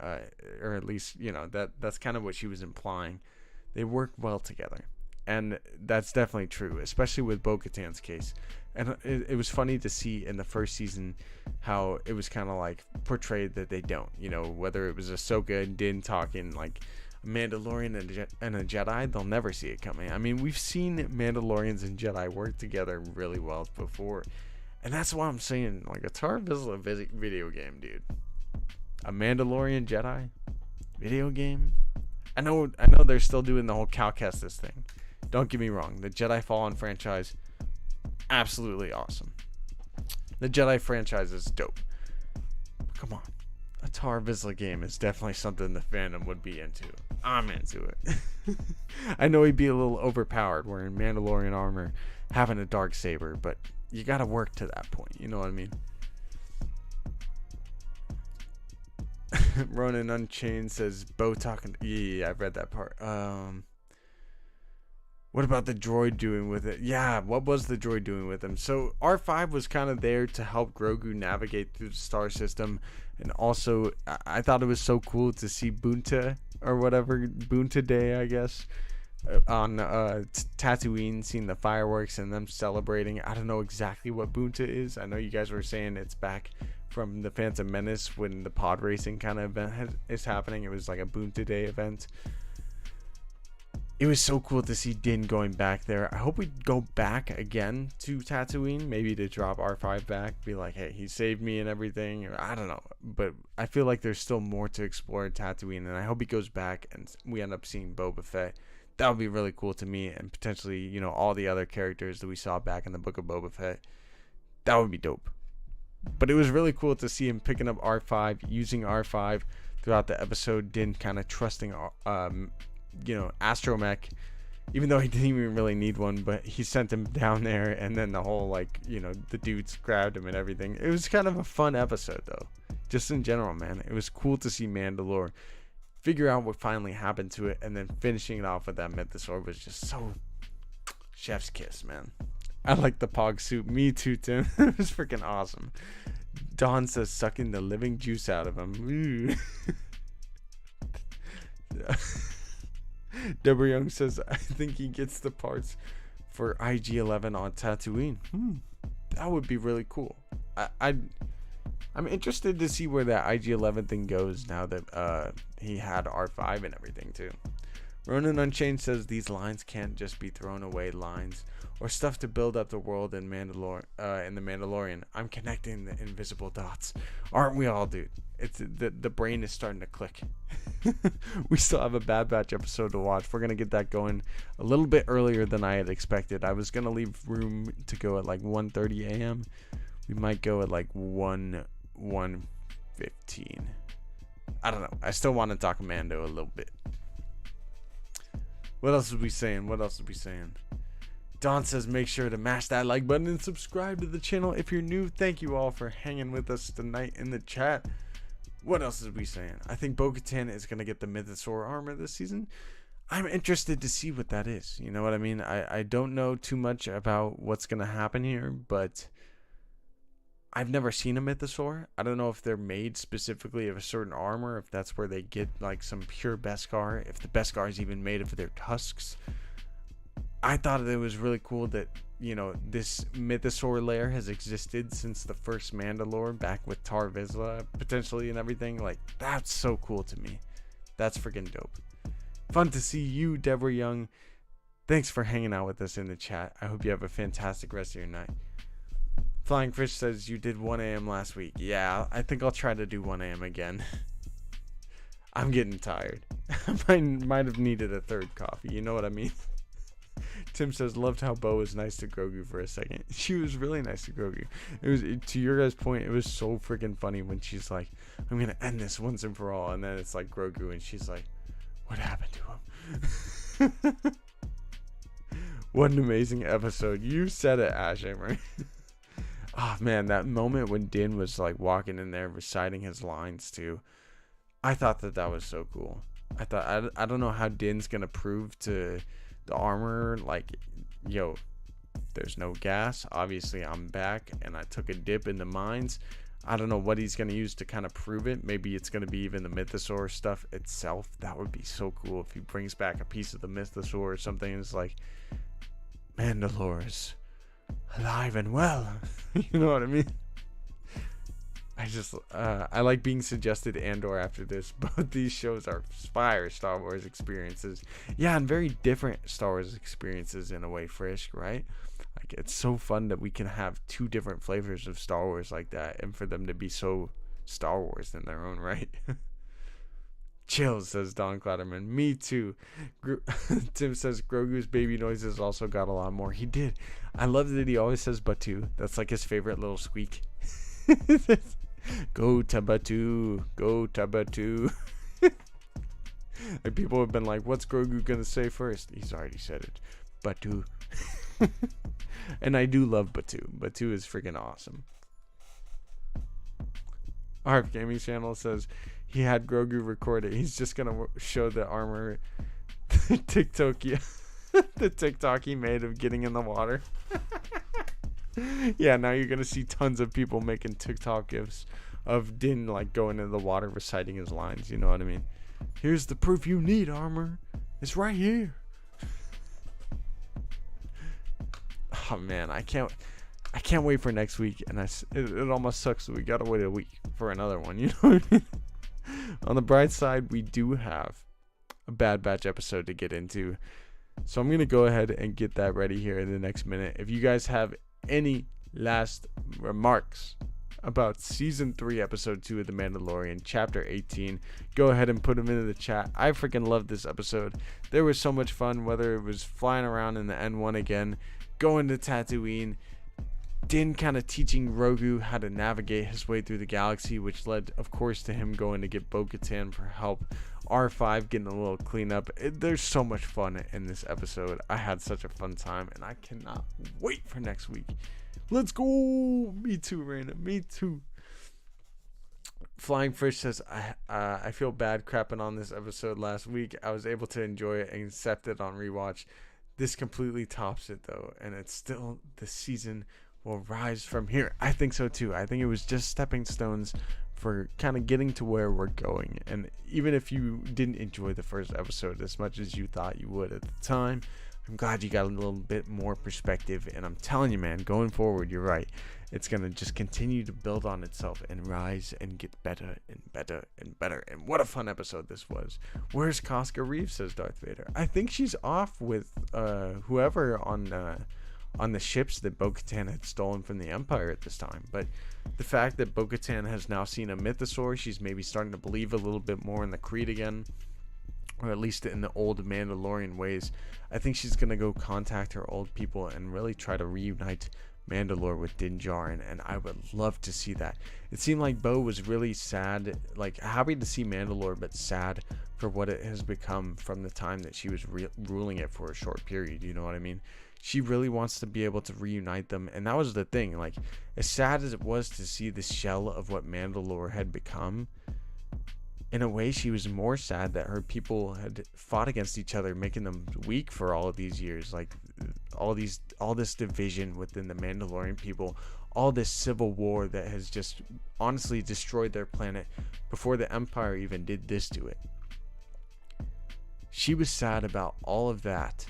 Or at least, you know, that's kind of what she was implying. They work well together. And that's definitely true, especially with Bo-Katan's case. And it was funny to see in the first season how it was kind of like portrayed that they don't. You know, whether it was Ahsoka and Din talking like a Mandalorian and a Jedi, they'll never see it coming. I mean, we've seen Mandalorians and Jedi work together really well before. And that's why I'm saying, like, a Tar Vizsla video game, dude. A Mandalorian Jedi video game? I know they're still doing the whole Cal Kestis thing. Don't get me wrong. The Jedi Fallen franchise, absolutely awesome. The Jedi franchise is dope. Come on. A Tar Vizsla game is definitely something the fandom would be into. I'm into it. I know he'd be a little overpowered wearing Mandalorian armor, having a dark saber, but you gotta work to that point. You know what I mean? Ronan Unchained says Bo talking. Yeah, I've read that part. What about the droid doing with it? Yeah, what was the droid doing with him? So R5 was kind of there to help Grogu navigate through the star system. And also, I thought it was so cool to see Bunta, or whatever, Bunta Day, I guess, on Tatooine, seeing the fireworks and them celebrating. I don't know exactly what Bunta is. I know you guys were saying it's back from the Phantom Menace when the pod racing kind of event is happening. It was like a Bunta Day event. It was so cool to see Din going back there. I hope we go back again to Tatooine, maybe to drop R5 back, be like, hey, he saved me and everything. I don't know, but I feel like there's still more to explore in Tatooine, and I hope he goes back and we end up seeing Boba Fett. That would be really cool to me, and potentially, you know, all the other characters that we saw back in the Book of Boba Fett. That would be dope. But it was really cool to see him picking up R5, using R5 throughout the episode. Din kind of trusting you know, Astromech, even though he didn't even really need one, but he sent him down there, and then the whole, like, you know, the dudes grabbed him and everything. It was kind of a fun episode, though, just in general, man. It was cool to see Mandalore figure out what finally happened to it, and then finishing it off with that mythosaur was just so chef's kiss, man. I like the pog soup. Me too, Tim. It was freaking awesome. Dawn says sucking the living juice out of him. Deborah Young says, I think he gets the parts for IG-11 on Tatooine. That would be really cool. I'm interested to see where that IG-11 thing goes now that he had R5 and everything too. Ronan Unchained says these lines can't just be thrown away lines or stuff to build up the world in the Mandalorian. I'm connecting the invisible dots. Aren't we all, dude? It's the brain is starting to click. We still have a Bad Batch episode to watch. We're going to get that going a little bit earlier than I had expected. I was going to leave room to go at like 1:30 a.m. We might go at like 1:15. I don't know. I still want to talk Mando a little bit. What else are we saying? Don says make sure to mash that like button and subscribe to the channel if you're new. Thank you all for hanging with us tonight in the chat. What else is we saying? I think Bo-Katan is going to get the mythosaur armor this season. I'm interested to see what that is. You know what I mean? I don't know too much about what's going to happen here, but I've never seen a mythosaur. I don't know if they're made specifically of a certain armor, if that's where they get like some pure Beskar, if the Beskar is even made of their tusks. I thought it was really cool that, you know, this mythosaur lair has existed since the first Mandalore back with Tar Vizsla potentially and everything. Like, that's so cool to me. That's freaking dope. Fun to see you, Deborah Young. Thanks for hanging out with us in the chat. I hope you have a fantastic rest of your night. Flying Fish says you did 1 a.m. last week. Yeah, I think I'll try to do 1 a.m. again. I'm getting tired. I might have needed a third coffee. You know what I mean? Tim says, loved how Bo was nice to Grogu for a second. She was really nice to Grogu. It was, to your guys' point, it was so freaking funny when she's like, I'm going to end this once and for all. And then it's like Grogu and she's like, what happened to him? What an amazing episode. You said it, Ash Emery. Oh, man, that moment when Din was like walking in there reciting his lines too. I thought that was so cool. I don't know how Din's going to prove to the armor, like, yo, there's no gas. Obviously, I'm back, and I took a dip in the mines. I don't know what he's going to use to kind of prove it. Maybe it's going to be even the mythosaur stuff itself. That would be so cool if he brings back a piece of the mythosaur or something. It's like, Mandalore's alive and well. You know what I mean? I like being suggested Andor after this. Both these shows are fire Star Wars experiences. Yeah, and very different Star Wars experiences in a way, Frisk, right? Like, it's so fun that we can have two different flavors of Star Wars like that, and for them to be so Star Wars in their own right. Chill, says Don Clatterman. Me too. Tim says Grogu's baby noises also got a lot more. He did. I love that he always says Batu. That's like his favorite little squeak. Go Tabatu, go Tabatu. Like, people have been like, what's Grogu gonna say first? He's already said it. Batu. And I do love Batu. Batu is freaking awesome. Arf Gaming Channel says he had Grogu record it. He's just gonna show the armor TikTok, the TikTok he made of getting in the water. Yeah, now you're gonna see tons of people making TikTok gifs of Din like going into the water reciting his lines. You know what I mean? Here's the proof you need, armor. It's right here. Oh man, I can't wait for next week, and it almost sucks that we gotta wait a week for another one. You know what I mean? On the bright side, we do have a Bad Batch episode to get into, so I'm gonna go ahead and get that ready here in the next minute. If you guys have any last remarks about season 3 episode 2 of The Mandalorian chapter 18, go ahead and put them into the chat. I freaking love this episode. There was so much fun, whether it was flying around in the N1 again, going to Tatooine, Din kind of teaching Grogu how to navigate his way through the galaxy, which led of course to him going to get Bo-Katan for help, R5 getting a little cleanup. There's so much fun in this episode. I had such a fun time, and I cannot wait for next week. Let's go. Me too, Raina. Me too. Flying Fish says, I feel bad crapping on this episode last week. I was able to enjoy it and accept it on rewatch. This completely tops it though, and it's still the season will rise from here. I think so too. I think it was just stepping stones for kind of getting to where we're going. And even if you didn't enjoy the first episode as much as you thought you would at the time, I'm glad you got a little bit more perspective. And I'm telling you, man, going forward, you're right. It's going to just continue to build on itself and rise and get better and better and better. And what a fun episode this was. Where's Casca Reeves, says Darth Vader. I think she's off with whoever on the ships that Bo-Katan had stolen from the Empire at this time. But the fact that Bo-Katan has now seen a mythosaur, she's maybe starting to believe a little bit more in the Creed again, or at least in the old Mandalorian ways. I think she's going to go contact her old people and really try to reunite Mandalore with Din Djarin, and I would love to see that. It seemed like Bo was really sad, like happy to see Mandalore, but sad for what it has become from the time that she was ruling it for a short period. You know what I mean? She really wants to be able to reunite them, and that was the thing. Like, as sad as it was to see the shell of what Mandalore had become, in a way she was more sad that her people had fought against each other, making them weak for all of these years. Like, all this division within the Mandalorian people, all this civil war that has just honestly destroyed their planet before the Empire even did this to it. She was sad about all of that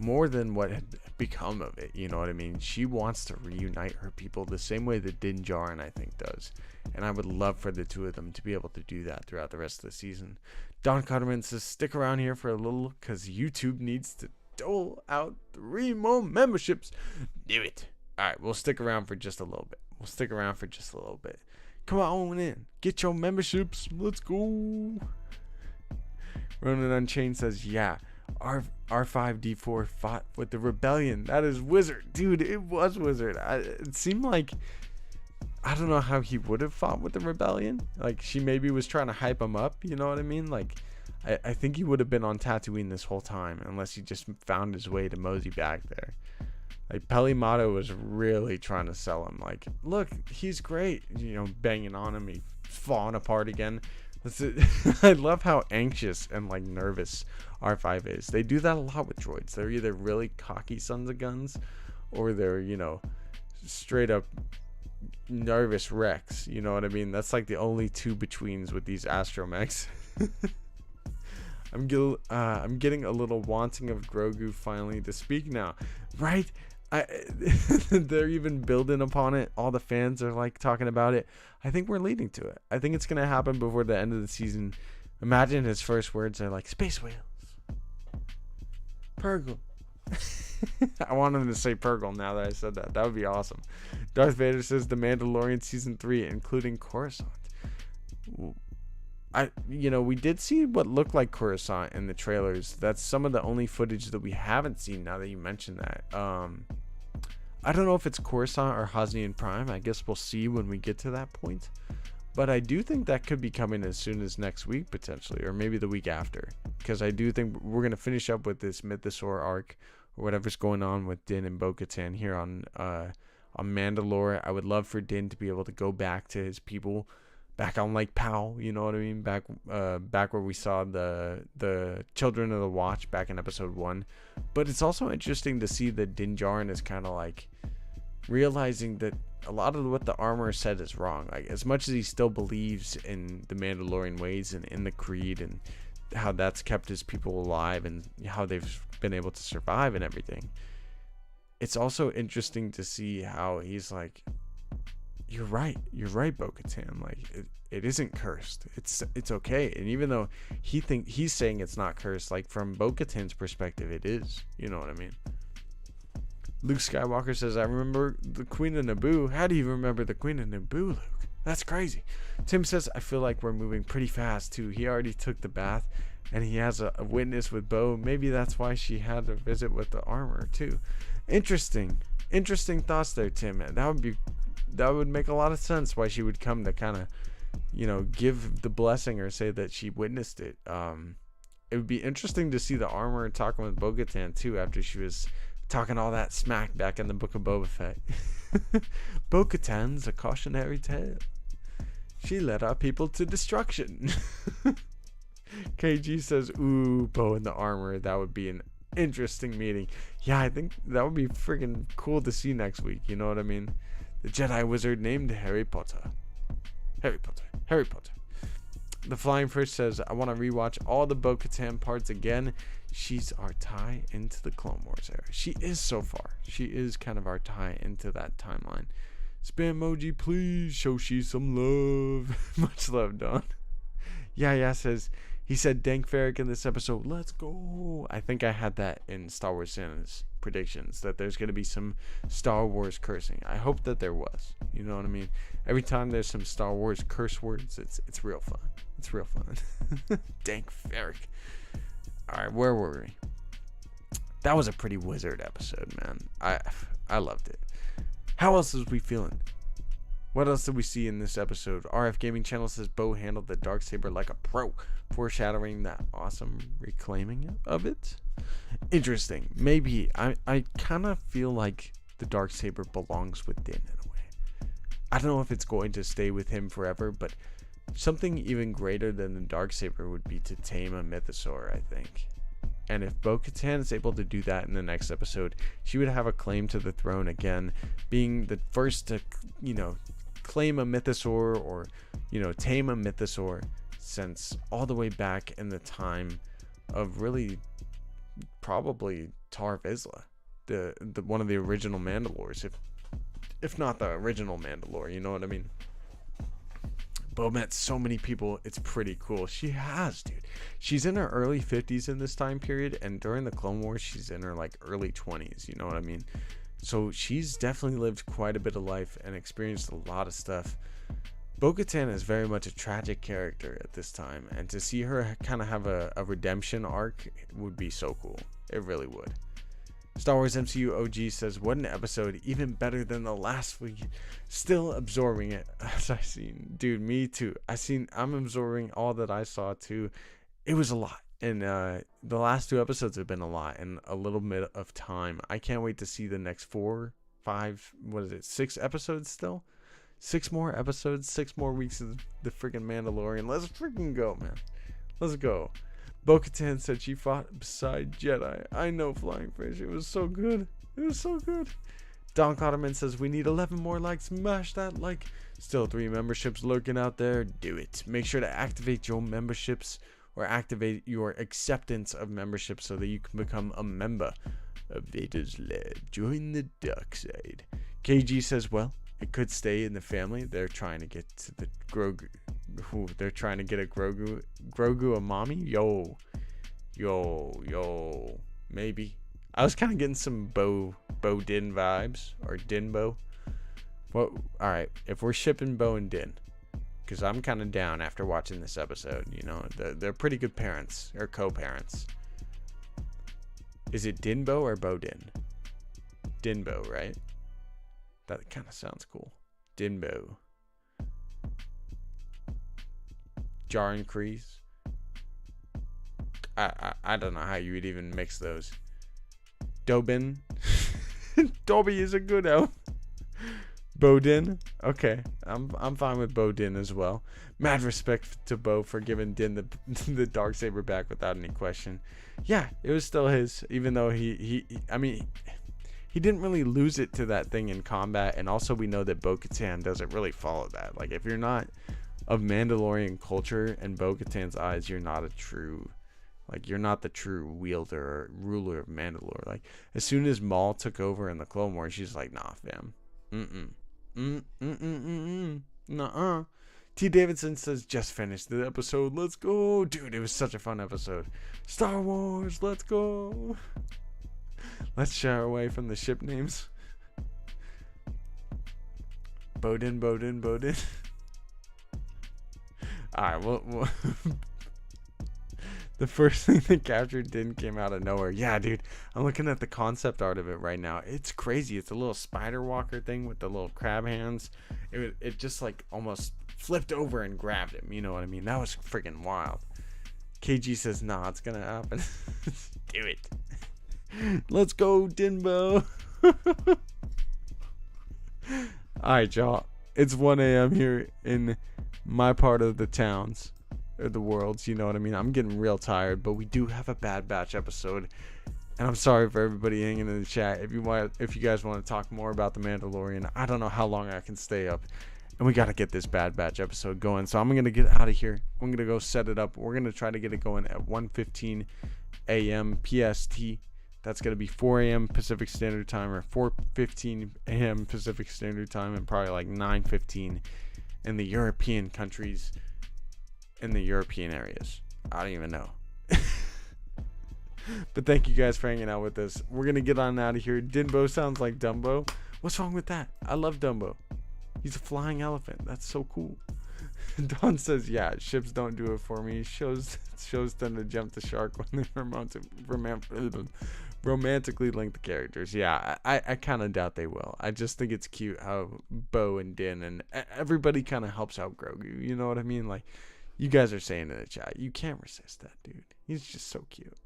more than what had become of it. You know what I mean? She wants to reunite her people the same way that Din Djarin, I think, does. And I would love for the two of them to be able to do that throughout the rest of the season. Don Cutterman says, stick around here for a little because YouTube needs to dole out 3 more memberships. Do it. All right, we'll stick around for just a little bit. Come on in. Get your memberships. Let's go. Ronan Unchained says, yeah, R5D4 fought with the rebellion. That is Wizard. Dude, it was Wizard. It seemed like, I don't know how he would have fought with the rebellion. Like, she maybe was trying to hype him up. You know what I mean? Like, I think he would have been on Tatooine this whole time unless he just found his way to mosey back there. Like, Pelimato was really trying to sell him. Like, look, he's great. You know, banging on him. He's falling apart again. I love how anxious and, like, nervous R5 is. They do that a lot with droids. They're either really cocky sons of guns or they're, you know, straight up nervous wrecks. You know what I mean? That's, like, the only two betweens with these astromechs. I'm getting a little wanting of Grogu finally to speak now, right? They're even building upon it. All the fans are like talking about it. I think we're leading to it. I think it's gonna happen before the end of the season. Imagine his first words are like space whales, Purgle. I want him to say Purgle now that I said that. That would be awesome. Darth Vader says The Mandalorian season 3, including Coruscant. We did see what looked like Coruscant in the trailers. That's some of the only footage that we haven't seen now that you mentioned that. I don't know if it's Coruscant or Hosnian Prime. I guess we'll see when we get to that point. But I do think that could be coming as soon as next week, potentially, or maybe the week after. Because I do think we're going to finish up with this Mythosaur arc, or whatever's going on with Din and Bo-Katan here on Mandalore. I would love for Din to be able to go back to his people, back on Lake Powell, you know what I mean? Back where we saw the Children of the Watch back in episode 1. But it's also interesting to see that Din Djarin is kind of like realizing that a lot of what the armor said is wrong. Like, as much as he still believes in the Mandalorian ways and in the creed and how that's kept his people alive and how they've been able to survive and everything, it's also interesting to see how he's like, you're right, Bo-Katan. Like, it isn't cursed. It's okay. And even though he's saying it's not cursed, like, from Bo-Katan's perspective, it is. You know what I mean? Luke Skywalker says, I remember the Queen of Naboo. How do you remember the Queen of Naboo, Luke? That's crazy. Tim says, I feel like we're moving pretty fast, too. He already took the bath, and he has a witness with Bo. Maybe that's why she had a visit with the armor, too. Interesting thoughts there, Tim. That would make a lot of sense why she would come to kind of, give the blessing or say that she witnessed it. It would be interesting to see the armor talking with Bo-Katan, too, after she was talking all that smack back in the Book of Boba Fett. Bo-Katan's a cautionary tale. She led our people to destruction. KG says, ooh, Bo in the armor. That would be an interesting meeting. Yeah, I think that would be freaking cool to see next week. You know what I mean? The Jedi wizard named Harry Potter. Harry Potter. The Flying Fish says, I want to rewatch all the Bo-Katan parts again. She's our tie into the Clone Wars era. She is so far. She is kind of our tie into that timeline. Spam emoji, please. Show she some love. Much love, Don. Yeah, says, he said Dank Farrik in this episode. Let's go. I think I had that in Star Wars Santa's predictions, that there's going to be some Star Wars cursing. I hope that there was. You know what I mean? Every time there's some Star Wars curse words, it's real fun. It's real fun. Dank Farrik. Alright, where were we? That was a pretty wizard episode, man. I loved it. How else is we feeling? What else did we see in this episode? RF Gaming Channel says Bo handled the Darksaber like a pro, foreshadowing that awesome reclaiming of it. Interesting. Maybe. I kind of feel like the Darksaber belongs with Din in a way. I don't know if it's going to stay with him forever, but something even greater than the Darksaber would be to tame a Mythosaur, I think. And if Bo-Katan is able to do that in the next episode, she would have a claim to the throne again, being the first to, claim a Mythosaur or, tame a Mythosaur since all the way back in the time of really probably Tar Vizsla, the one of the original Mandalores, if not the original Mandalore, you know what I mean? Bo met so many people. It's pretty cool. She has, dude. She's in her early 50s in this time period, and during the Clone Wars, she's in her like early 20s. You know what I mean? So she's definitely lived quite a bit of life and experienced a lot of stuff. Bo-Katan is very much a tragic character at this time, and to see her kind of have a redemption arc would be so cool. It really would. Star Wars MCU OG says, what an episode, even better than the last week. Still absorbing it as I seen. Dude, me too. I'm absorbing all that I saw too. It was a lot. And the last 2 episodes have been a lot in a little bit of time. I can't wait to see the next 4, 5, 6 episodes still? 6 more episodes, 6 more weeks of the freaking Mandalorian. Let's freaking go, man. Let's go. Bo-Katan said she fought beside Jedi. I know, Flying Fish. It was so good. It was so good. Don Cotterman says we need 11 more likes. Smash that like. Still 3 memberships lurking out there. Do it. Make sure to activate your memberships or activate your acceptance of membership so that you can become a member of Vader's Lab. Join the dark side. KG says, well, it could stay in the family. They're trying to get to the Grogu. They're trying to get a Grogu a mommy. Yo, maybe. I was kind of getting some Bo Din vibes, or Dinbo. What? All right, if we're shipping Bo and Din, because I'm kind of down after watching this episode. You know, they're pretty good parents or co-parents. Is it Dinbo or Bo Din? Dinbo, right? That kind of sounds cool. Dinbo. Jaren Kreese. I don't know how you would even mix those. Dobin. Dobby is a good elf. Bodin. Okay. I'm fine with Bodin as well. Mad respect to Bo for giving Din the Darksaber back without any question. Yeah, it was still his, even though he didn't really lose it to that thing in combat, and also we know that Bo-Katan doesn't really follow that. Like, if you're not of Mandalorian culture in Bo-Katan's eyes, you're not the true wielder or ruler of Mandalore. Like, as soon as Maul took over in the Clone Wars, she's like, nah, fam. Nuh-uh. T. Davidson says, just finished the episode. Let's go. Dude, it was such a fun episode. Star Wars, let's go. Let's shy away from the ship names. Bodin. Alright, well the first thing that captured Din came out of nowhere. Yeah, dude, I'm looking at the concept art of it right now. It's crazy. It's a little spider walker thing with the little crab hands. It just like almost flipped over and grabbed him. You know what I mean? That was freaking wild. KG says, nah, it's gonna happen. Do it. Let's go, Dinbo. Alright, y'all. It's 1 a.m. here in my part of the towns. Or the worlds, you know what I mean? I'm getting real tired, but we do have a Bad Batch episode. And I'm sorry for everybody hanging in the chat. If you guys want to talk more about The Mandalorian, I don't know how long I can stay up. And we got to get this Bad Batch episode going. So I'm going to get out of here. I'm going to go set it up. We're going to try to get it going at 1:15 a.m. PST. That's going to be 4 a.m. Pacific Standard Time, or 4:15 a.m. Pacific Standard Time, and probably like 9:15 in the European countries, in the European areas. I don't even know. But thank you guys for hanging out with us. We're going to get on out of here. Dinbo sounds like Dumbo. What's wrong with that? I love Dumbo. He's a flying elephant. That's so cool. Don says, yeah, ships don't do it for me. Shows tend to jump the shark when they romantically link the characters. Yeah, I kind of doubt they will. I just think it's cute how Bo and Din and everybody kind of helps out Grogu. You know what I mean? Like, you guys are saying in the chat, you can't resist that dude. He's just so cute.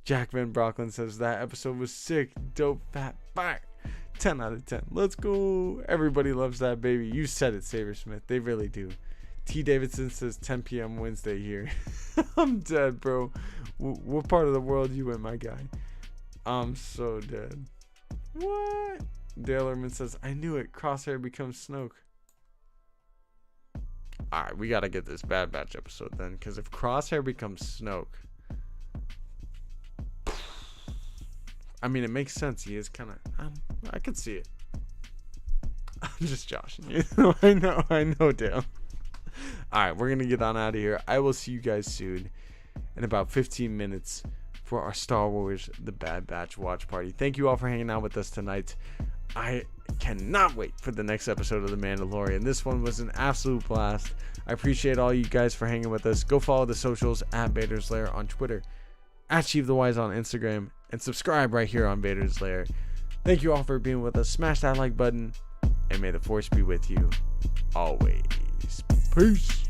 Jack Van Brocklin says that episode was sick, dope, fat, fire. 10 out of 10. Let's go. Everybody loves that baby. You said it, Sabersmith. They really do. T. Davidson says 10 p.m. Wednesday here. I'm dead, bro. What part of the world you in, my guy? I'm so dead. What? Dale Erman says, I knew it. Crosshair becomes Snoke. Alright, we gotta get this Bad Batch episode then, because if Crosshair becomes Snoke, I mean, it makes sense. He is kind of, I could see it. I'm just joshing you. I know, Dale. Alright, we're going to get on out of here. I will see you guys soon in about 15 minutes for our Star Wars The Bad Batch watch party. Thank you all for hanging out with us tonight. I cannot wait for the next episode of The Mandalorian. This one was an absolute blast. I appreciate all you guys for hanging with us. Go follow the socials at Vader's Lair on Twitter, at Sheiv the Wise on Instagram, and subscribe right here on Vader's Lair. Thank you all for being with us. Smash that like button, and may the Force be with you always. Peace.